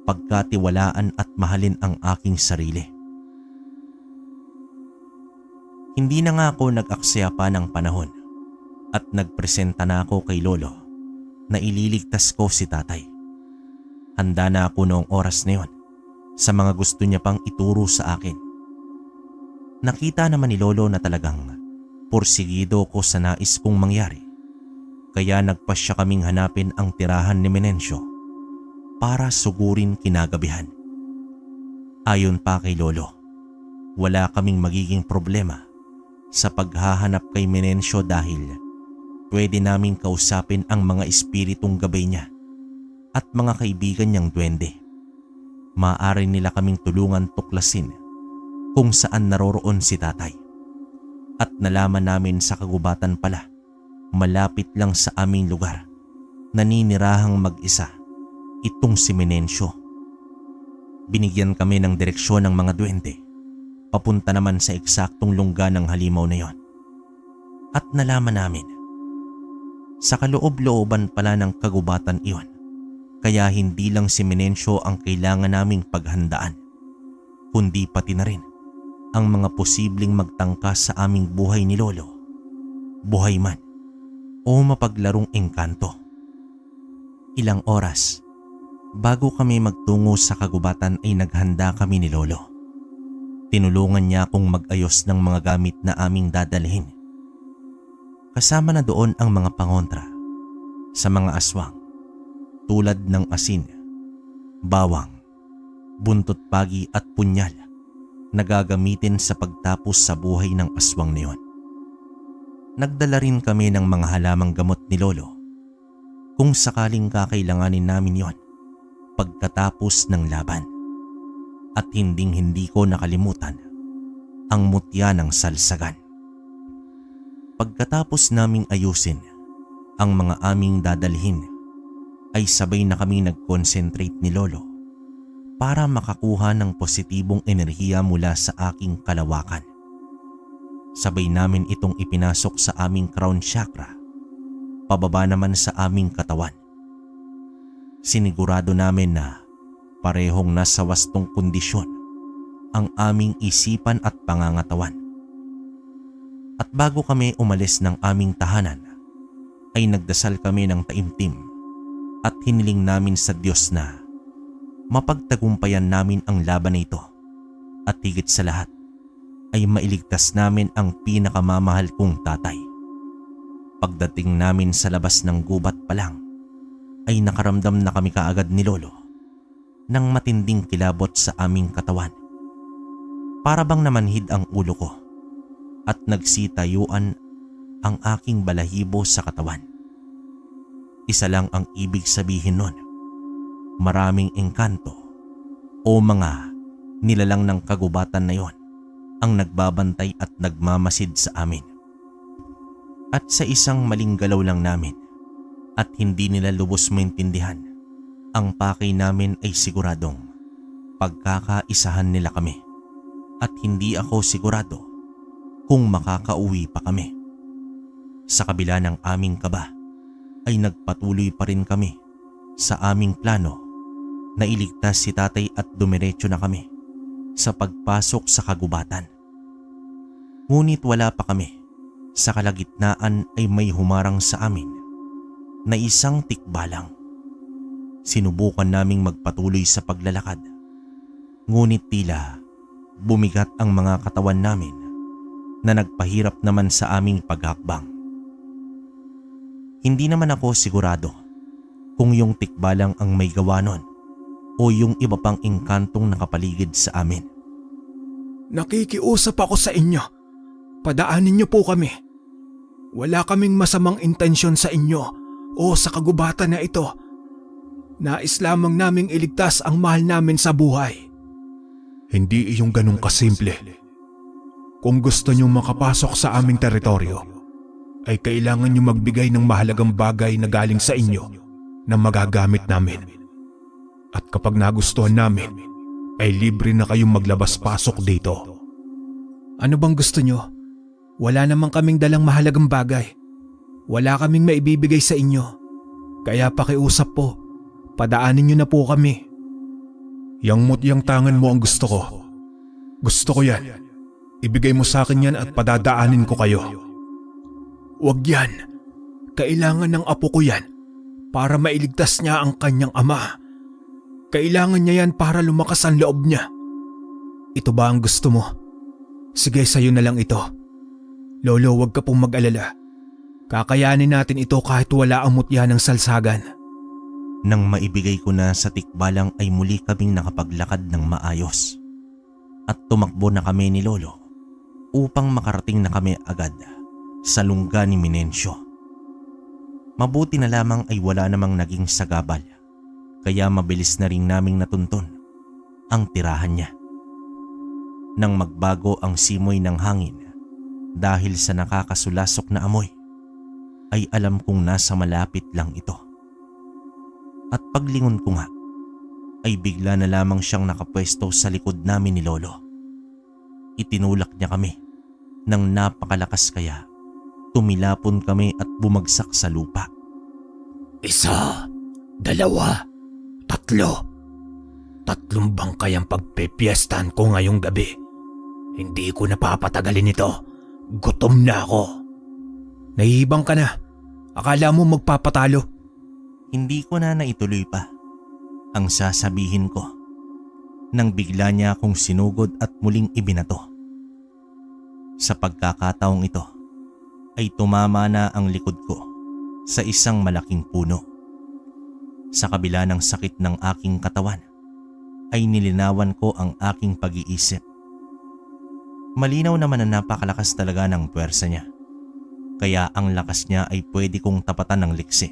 pagkatiwalaan at mahalin ang aking sarili. Hindi na nga ako nag-aksaya pa ng panahon at nagpresenta na ako kay lolo na ililigtas ko si tatay. Handa na ako noong oras na yon sa mga gusto niya pang ituro sa akin. Nakita naman ni lolo na talagang porsigido ko sa nais kong mangyari, kaya nagpasya kaming hanapin ang tirahan ni Menencio para sugurin kinagabihan. Ayon pa kay lolo, wala kaming magiging problema sa paghahanap kay Menencio dahil pwede naming kausapin ang mga espiritong gabay niya at mga kaibigan niyang duwende. Maaari nila kaming tulungan tuklasin kung saan naroroon si tatay. At nalaman namin sa kagubatan pala, malapit lang sa aming lugar, naninirahang mag-isa itong si Menencio. Binigyan kami ng direksyon ng mga duwende, papunta naman sa eksaktong lungga ng halimaw na yon. At nalaman namin, sa kaloob-looban pala ng kagubatan iyon, kaya hindi lang si Menencio ang kailangan naming paghandaan, kundi pati na rin ang mga posibleng magtangka sa aming buhay ni lolo, buhay man o mapaglarong engkanto. Ilang oras bago kami magtungo sa kagubatan ay naghanda kami ni lolo. Tinulungan niya akong mag-ayos ng mga gamit na aming dadalhin. Kasama na doon ang mga pangontra sa mga aswang tulad ng asin, bawang, buntot pagi at punyal na gagamitin sa pagtapos sa buhay ng aswang na yon. Nagdala rin kami ng mga halamang gamot ni lolo kung sakaling kakailanganin namin yon pagkatapos ng laban. At hinding-hindi ko nakalimutan ang mutya ng salsagan. Pagkatapos naming ayusin ang mga aming dadalhin, ay sabay na kaming nag-concentrate ni lolo para makakuha ng positibong enerhiya mula sa aking kalawakan. Sabay namin itong ipinasok sa aming crown chakra, pababa naman sa aming katawan. Sinigurado namin na parehong nasa wastong kondisyon ang aming isipan at pangangatawan. At bago kami umalis ng aming tahanan, ay nagdasal kami ng taimtim at hiniling namin sa Diyos na mapagtagumpayan namin ang laban na ito at higit sa lahat ay mailigtas namin ang pinakamamahal kong tatay. Pagdating namin sa labas ng gubat pa lang ay nakaramdam na kami kaagad ni lolo ng matinding kilabot sa aming katawan. Para bang namanhid ang ulo ko at nagsitayuan ang aking balahibo sa katawan. Isa lang ang ibig sabihin nun, maraming engkanto o mga nilalang ng kagubatan na yon ang nagbabantay at nagmamasid sa amin. At sa isang maling galaw lang namin at hindi nila lubos maintindihan, ang pakay namin ay siguradong pagkakaisahan nila kami at hindi ako sigurado kung makakauwi pa kami. Sa kabila ng aming kaba ay nagpatuloy pa rin kami sa aming plano na iligtas si tatay at dumiretso na kami sa pagpasok sa kagubatan. Ngunit wala pa kami, sa kalagitnaan ay may humarang sa amin na isang tikbalang. Sinubukan naming magpatuloy sa paglalakad, ngunit tila bumigat ang mga katawan namin na nagpahirap naman sa aming paghakbang. Hindi naman ako sigurado kung yung tikbalang ang may gawa nun o yung iba pang engkantong nakapaligid sa amin. Nakikiusap ako sa inyo. Padaanin niyo po kami. Wala kaming masamang intensyon sa inyo o sa kagubatan na ito. Nais lamang naming iligtas ang mahal namin sa buhay. Hindi iyong ganun kasimple. Kung gusto niyong makapasok sa aming teritoryo, ay kailangan niyo magbigay ng mahalagang bagay na galing sa inyo na magagamit namin. At kapag nagustuhan namin, ay libre na kayong maglabas-pasok dito. Ano bang gusto niyo? Wala namang kaming dalang mahalagang bagay. Wala kaming maibibigay sa inyo. Kaya pakiusap po, padaanin niyo na po kami. Yang mutyang tangan mo ang gusto ko. Gusto ko yan. Ibigay mo sa akin yan at padadaanin ko kayo. Huwag yan. Kailangan ng apo ko yan para mailigtas niya ang kanyang ama. Kailangan niya yan para lumakas ang loob niya. Ito ba ang gusto mo? Sige, sa'yo na lang ito. Lolo, huwag ka pong mag-alala. Kakayanin natin ito kahit wala ang mutya ng salsagan. Nang maibigay ko na sa tikbalang ay muli kaming nakapaglakad ng maayos. At tumakbo na kami ni Lolo upang makarating na kami agad sa lungga ni Minencio. Mabuti na lamang ay wala namang naging sagabal, kaya mabilis na rin naming natuntun ang tirahan niya. Nang magbago ang simoy ng hangin dahil sa nakakasulasok na amoy, ay alam kong nasa malapit lang ito. At paglingon ko nga, ay bigla na lamang siyang nakapwesto sa likod namin ni Lolo. Itinulak niya kami nang napakalakas kaya tumilapon kami at bumagsak sa lupa. 1, 2, 3. 3 bangkay ang pagpepiestan ko ngayong gabi. Hindi ko napapatagalin ito. Gutom na ako. Nahihibang ka na. Akala mo magpapatalo. Hindi ko na naituloy pa ang sasabihin ko nang bigla niya akong sinugod at muling ibinato. Sa pagkakataong ito ay tumama na ang likod ko sa isang malaking puno. Sa kabila ng sakit ng aking katawan ay nilinawan ko ang aking pag-iisip. Malinaw naman na napakalakas talaga ng puwersa niya, kaya ang lakas niya ay pwede kong tapatan ng liksi.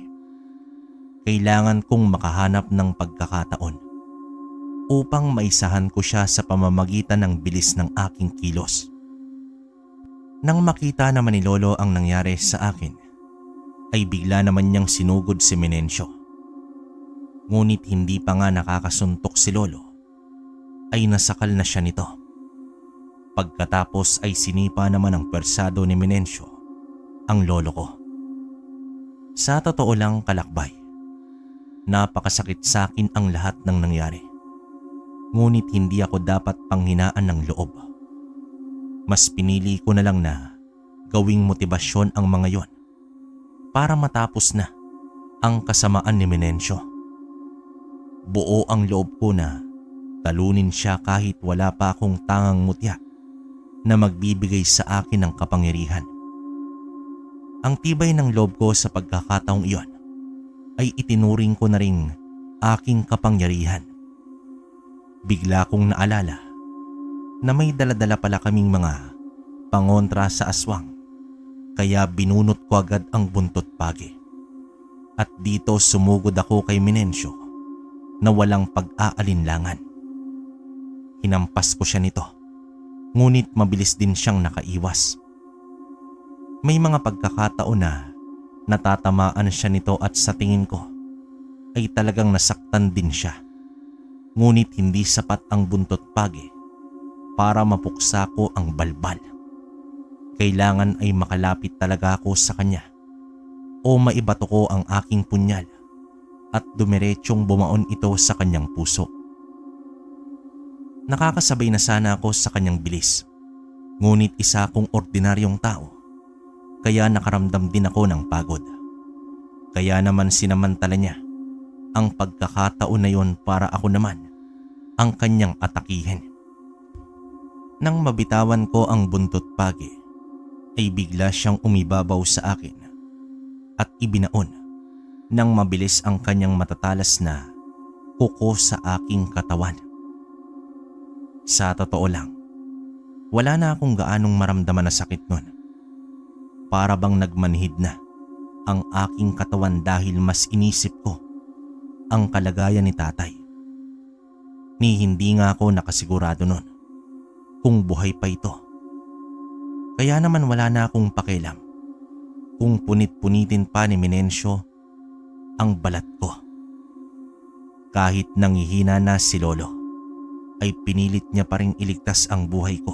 Kailangan kong makahanap ng pagkakataon upang maisahan ko siya sa pamamagitan ng bilis ng aking kilos. Nang makita naman ni Lolo ang nangyari sa akin, ay bigla naman niyang sinugod si Minencio. Ngunit hindi pa nga nakakasuntok si Lolo, ay nasakal na siya nito. Pagkatapos ay sinipa naman ng persado ni Minencio ang lolo ko. Sa totoo lang, kalakbay, napakasakit sa akin ang lahat ng nangyari. Ngunit hindi ako dapat panghinaan ng loob. Mas pinili ko na lang na gawing motibasyon ang mga yon para matapos na ang kasamaan ni Minencio. Buo ang loob ko na talunin siya kahit wala pa akong tangang mutya na magbibigay sa akin ng kapangyarihan. Ang tibay ng loob ko sa pagkakataong iyon ay itinuring ko na ring aking kapangyarihan. Bigla kong naalala na may daladala pala kaming mga pangontra sa aswang, kaya binunot ko agad ang buntot pagi. At dito sumugod ako kay Minencio na walang pag-aalinlangan. Hinampas ko siya nito, ngunit mabilis din siyang nakaiwas. May mga pagkakataon na natatamaan siya nito at sa tingin ko ay talagang nasaktan din siya. Ngunit hindi sapat ang buntot pagi para mapuksa ko ang balbal. Kailangan ay makalapit talaga ako sa kanya o maibato ko ang aking punyal at dumiretsyong bumaon ito sa kanyang puso. Nakakasabay na sana ako sa kanyang bilis, ngunit isa akong ordinaryong tao, kaya nakaramdam din ako ng pagod. Kaya naman sinamantala niya ang pagkakataon na yon para ako naman ang kanyang atakihin. Nang mabitawan ko ang buntot pagi, ay bigla siyang umibabaw sa akin at ibinaon nang mabilis ang kanyang matatalas na kuko sa aking katawan. Sa totoo lang, wala na akong gaanong maramdaman na sakit nun. Para bang nagmanhid na ang aking katawan dahil mas inisip ko ang kalagayan ni tatay. Ni hindi nga ako nakasigurado nun kung buhay pa ito. Kaya naman wala na akong pakialam kung punit-punitin pa ni Menencio ang balat ko. Kahit nangihina na si Lolo, ay pinilit niya pa ring iligtas ang buhay ko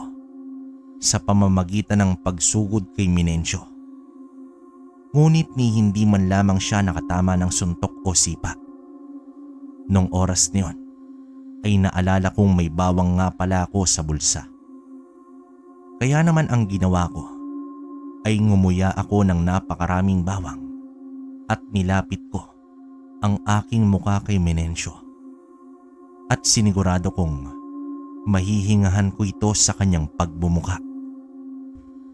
sa pamamagitan ng pagsugod kay Menencio. Ngunit ni hindi man lamang siya nakatama ng suntok o sipa. Nung oras niyon ay naalala kong may bawang nga pala ako sa bulsa. Kaya naman ang ginawa ko ay ngumuya ako ng napakaraming bawang at nilapit ko ang aking muka kay Menencio. At sinigurado kong mahihingahan ko ito sa kanyang pagbumuka.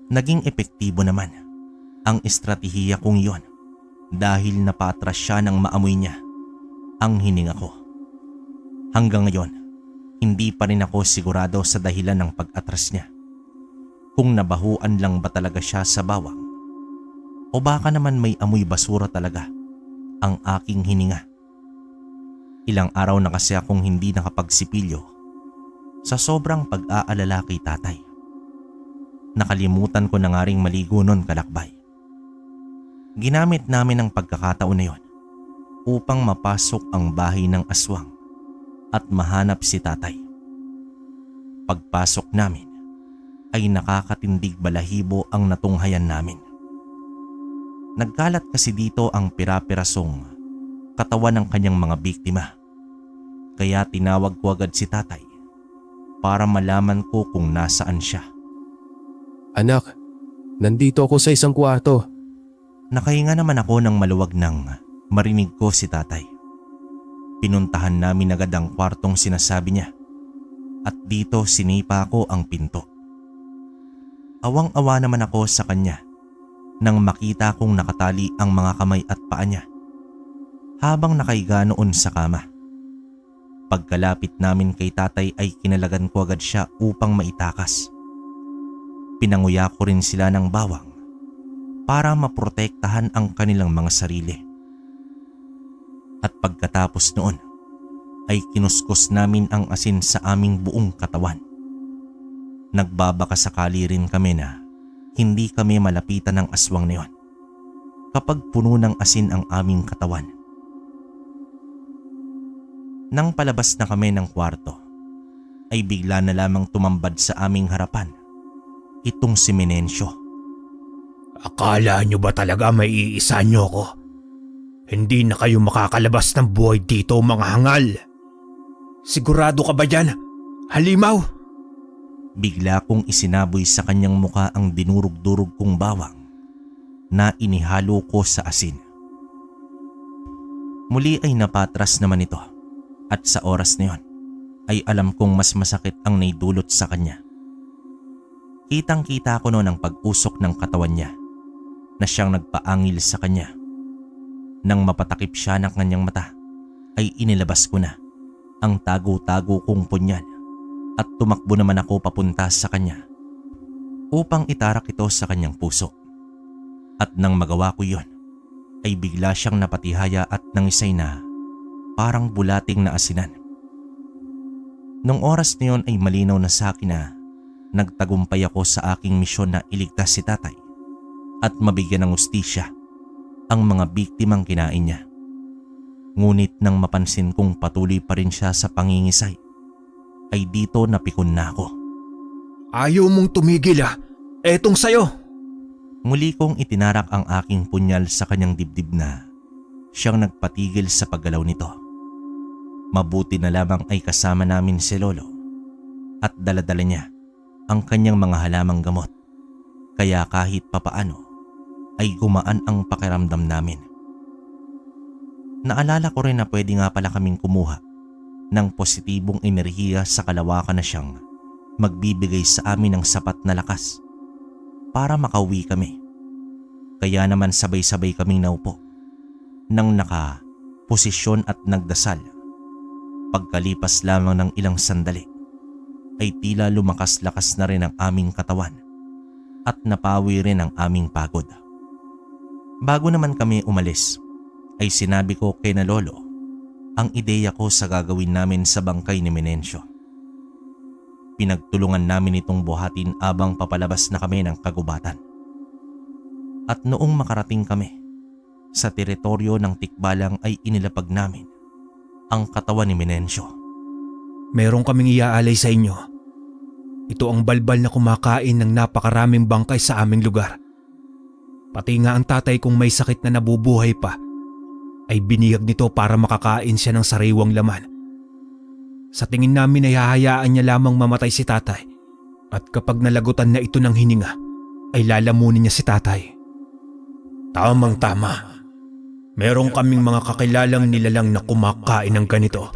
Naging epektibo naman ang estratehiya kong iyon dahil napatras siya nang maamoy niya ang hininga ko. Hanggang ngayon, hindi pa rin ako sigurado sa dahilan ng pag-atras niya. Kung nabahuan lang ba talaga siya sa bawang o baka naman may amoy basura talaga ang aking hininga. Ilang araw na kasi akong hindi nakapagsipilyo sa sobrang pag-aalala kay tatay. Nakalimutan ko na nga ring maligo nun, kalakbay. Ginamit namin ang pagkakataon na yon upang mapasok ang bahay ng aswang at mahanap si tatay. Pagpasok namin ay nakakatindig balahibo ang natunghayan namin. Nagkalat kasi dito ang pira-pirasong katawan ng kanyang mga biktima. Kaya tinawag ko agad si tatay para malaman ko kung nasaan siya. Anak, nandito ako sa isang kwarto. Nakahinga naman ako ng maluwag nang marinig ko si tatay. Pinuntahan namin agad ang kwartong sinasabi niya at dito sinipa ko ang pinto. Awang-awa naman ako sa kanya nang makita kong nakatali ang mga kamay at paa niya habang nakahiga noon sa kama. Pagkalapit namin kay tatay ay kinalagan ko agad siya upang maitakas. Pinanguya ko rin sila ng bawang para maprotektahan ang kanilang mga sarili. At pagkatapos noon ay kinuskos namin ang asin sa aming buong katawan. Nagbabakasakali rin kami na hindi kami malapitan ng aswang na yon kapag puno ng asin ang aming katawan. Nang palabas na kami ng kwarto, ay bigla na lamang tumambad sa aming harapan itong si Menencio. Akala nyo ba talaga may iisa nyo ko? Hindi na kayo makakalabas ng buhay dito, mga hangal. Sigurado ka ba dyan, halimaw? Bigla kong isinaboy sa kanyang muka ang dinurog-durog kong bawang na inihalo ko sa asin. Muli ay napatras naman ito at sa oras na yon ay alam kong mas masakit ang naidulot sa kanya. Kitang-kita ko noon ang pag-usok ng katawan niya na siyang nagpaangil sa kanya. Nang mapatakip siya ng kanyang mata ay inilabas ko na ang tago-tago kong punyal at tumakbo naman ako papunta sa kanya upang itarak ito sa kanyang puso. At nang magawa ko yon ay bigla siyang napatihaya at nangisay na parang bulating na asinan. Nung oras na yon ay malinaw na sa akin na nagtagumpay ako sa aking misyon na iligtas si tatay at mabigyan ng hustisya ang mga biktimang kinain niya. Ngunit nang mapansin kong patuloy pa rin siya sa pangingisay, ay dito napikon na ako. Ayaw mong tumigil ah, etong sayo. Muli kong itinarak ang aking punyal sa kanyang dibdib na siyang nagpatigil sa paggalaw nito. Mabuti na lamang ay kasama namin si Lolo at daladala niya ang kanyang mga halamang gamot. Kaya kahit papaano ay gumaan ang pakiramdam namin. Naalala ko rin na pwede nga pala kaming kumuha ng positibong enerhiya sa kalawakan na siyang magbibigay sa amin ng sapat na lakas para makauwi kami. Kaya naman sabay-sabay kaming naupo nang nakaposisyon at nagdasal. Pagkalipas lamang ng ilang sandali ay tila lumakas-lakas na rin ang aming katawan at napawi rin ang aming pagod. Bago naman kami umalis ay sinabi ko kay na Lolo ang ideya ko sa gagawin namin sa bangkay ni Menencio. Pinagtulungan namin itong buhatin abang papalabas na kami ng kagubatan. At noong makarating kami sa teritoryo ng Tikbalang ay inilapag namin ang katawan ni Menencio. Meron kaming iaalay sa inyo. Ito ang balbal na kumakain ng napakaraming bangkay sa aming lugar. Pati nga ang tatay kong may sakit na nabubuhay pa ay binihag nito para makakain siya ng sariwang laman. Sa tingin namin ay hahayaan niya lamang mamatay si tatay at kapag nalagutan na ito ng hininga ay lalamunin niya si tatay. Tamang-tama. Meron kaming mga kakilalang nilalang na kumakain ng ganito.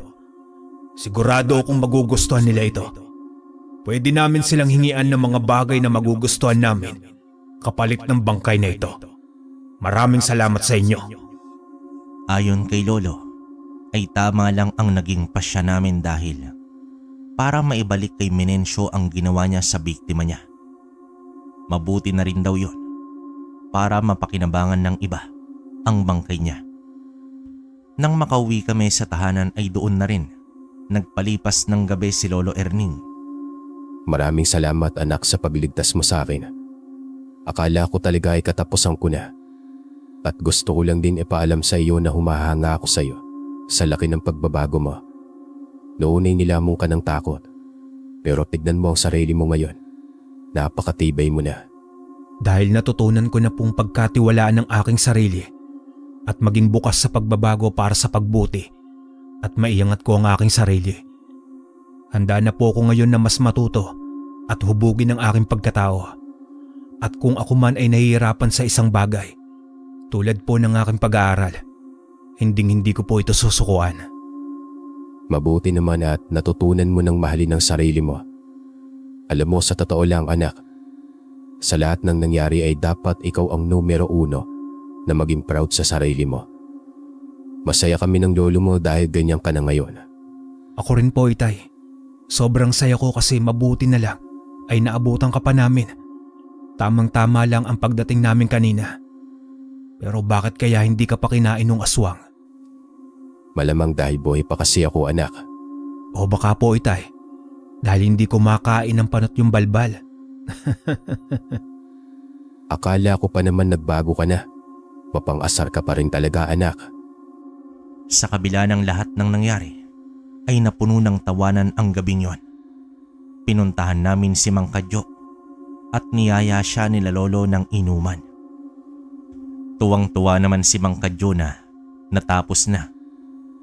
Sigurado akong magugustuhan nila ito. Pwede namin silang hingian ng mga bagay na magugustuhan namin kapalit ng bangkay na ito. Maraming salamat sa inyo. Ayon kay Lolo, ay tama lang ang naging pasya namin dahil para maibalik kay Menencio ang ginawa niya sa biktima niya. Mabuti na rin daw yun para mapakinabangan ng iba ang bangkay niya. Nang makauwi kami sa tahanan ay doon na rin nagpalipas ng gabi si Lolo Erning. Maraming salamat anak sa pagligtas mo sa akin. Akala ko talaga ay katapusan ko na. At gusto ko lang din ipaalam sa iyo na humahanga ako sa iyo sa laki ng pagbabago mo. Noon ay nilamong ka ng takot. Pero tignan mo ang sarili mo ngayon. Napakatibay mo na. Dahil natutunan ko na pong pagkatiwalaan ng aking sarili at maging bukas sa pagbabago para sa pagbuti at maiangat ko ang aking sarili. Handa na po ako ngayon na mas matuto at hubugin ang aking pagkatao. At kung ako man ay nahihirapan sa isang bagay, tulad po ng aking pag-aaral, hindi ko po ito susukuan. Mabuti naman at natutunan mo ng mahalin ang sarili mo. Alam mo, sa totoo lang anak, sa lahat ng nangyari ay dapat ikaw ang numero 1 na maging proud sa sarili mo. Masaya kami ng lolo mo dahil ganyan ka na ngayon. Ako rin po, Itay. Sobrang saya ko kasi mabuti na lang ay naabutan ka pa namin. Tamang-tama lang ang pagdating namin kanina. Pero bakit kaya hindi ka pa kinain ng aswang? Malamang dahil buhay pa kasi ako anak. O baka po, Itay, dahil hindi ko makain ng panot yung balbal. Akala ko pa naman nagbago ka na. Mapang-asar ka pa rin talaga anak. Sa kabila ng lahat ng nangyari, ay napuno ng tawanan ang gabing yon. Pinuntahan namin si Mang Kadyo at niyaya siya nila Lolo ng inuman. Tuwang-tuwa naman si Mang Kadyo na natapos na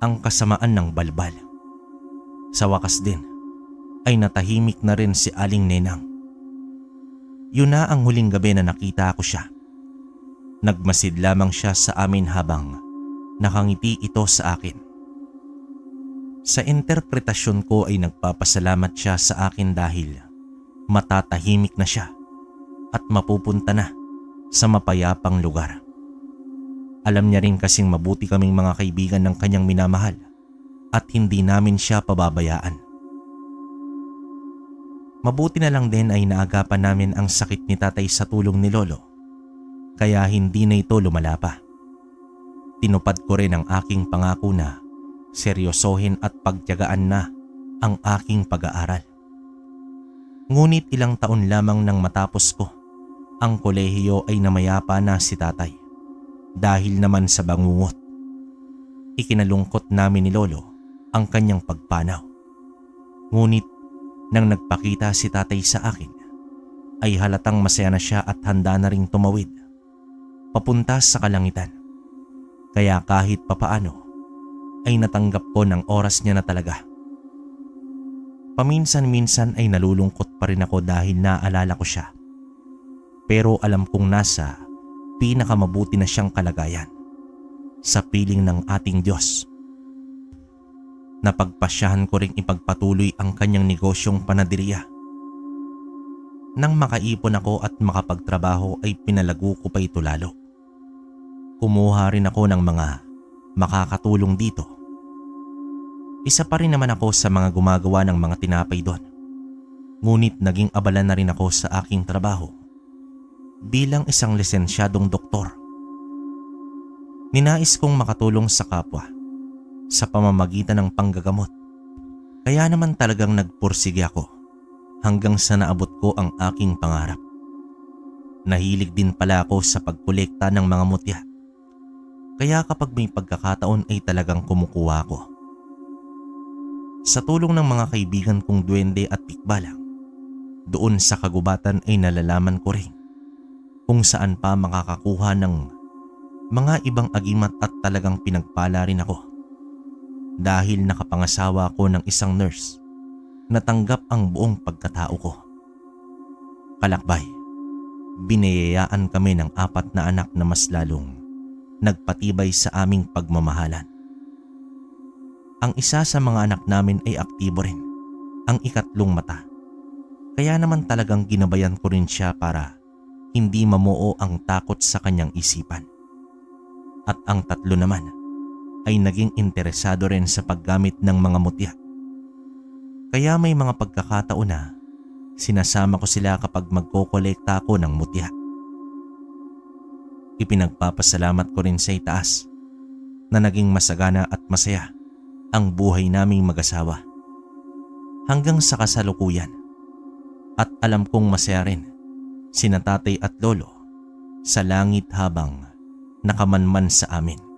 ang kasamaan ng balbal. Sa wakas din ay natahimik na rin si Aling Nenang. Yun na ang huling gabi na nakita ko siya. Nagmasid lamang siya sa amin habang nakangiti ito sa akin. Sa interpretasyon ko ay nagpapasalamat siya sa akin dahil matatahimik na siya at mapupunta na sa mapayapang lugar. Alam niya rin kasing mabuti kaming mga kaibigan ng kanyang minamahal at hindi namin siya pababayaan. Mabuti na lang din ay naagapan namin ang sakit ni tatay sa tulong ni Lolo, kaya hindi na ito lumala pa. Tinupad ko rin ang aking pangako na seryosohin at pagtiyagaan na ang aking pag-aaral. Ngunit ilang taon lamang nang matapos ko ang kolehiyo ay namayapa na si tatay dahil naman sa bangungot. Ikinalungkot namin ni Lolo ang kanyang pagpanaw. Ngunit nang nagpakita si tatay sa akin, ay halatang masaya na siya at handa na ring tumawid papunta sa kalangitan. Kaya kahit papaano ay natanggap ko ng oras niya na talaga. Paminsan-minsan ay nalulungkot pa rin ako dahil naalala ko siya. Pero alam kong nasa pinakamabuti na siyang kalagayan sa piling ng ating Diyos. Napagpasyahan ko ring ipagpatuloy ang kanyang negosyong panadiriya. Nang makaipon ako at makapagtrabaho ay pinalago ko pa ito lalo. Kumuha rin ako ng mga makakatulong dito. Isa pa rin naman ako sa mga gumagawa ng mga tinapay doon. Ngunit naging abala na rin ako sa aking trabaho bilang isang lisensyadong doktor. Ninais kong makatulong sa kapwa sa pamamagitan ng panggagamot. Kaya naman talagang nagpursige ako hanggang sa naabot ko ang aking pangarap. Nahilig din pala ako sa pagkolekta ng mga mutya. Kaya kapag may pagkakataon ay talagang kumukuha ko. Sa tulong ng mga kaibigan kong duwende at tikbalang, doon sa kagubatan ay nalalaman ko rin kung saan pa makakakuha ng mga ibang agimat at talagang pinagpala rin ako. Dahil nakapangasawa ko ng isang nurse na tanggap ang buong pagkatao ko. Kalakbay, biniyayaan kami ng 4 na anak na mas lalong nagpatibay sa aming pagmamahalan. Ang isa sa mga anak namin ay aktibo rin, ang 3 mata. Kaya naman talagang ginabayan ko rin siya para hindi mamuo ang takot sa kanyang isipan. At ang 3 naman ay naging interesado rin sa paggamit ng mga mutya. Kaya may mga pagkakataon na sinasama ko sila kapag magkokolekta ako ng mutya. Ipinagpapasalamat ko rin sa itaas na naging masagana at masaya ang buhay naming mag-asawa hanggang sa kasalukuyan. At alam kong masaya rin sina tatay at lolo sa langit habang nakamanman sa amin.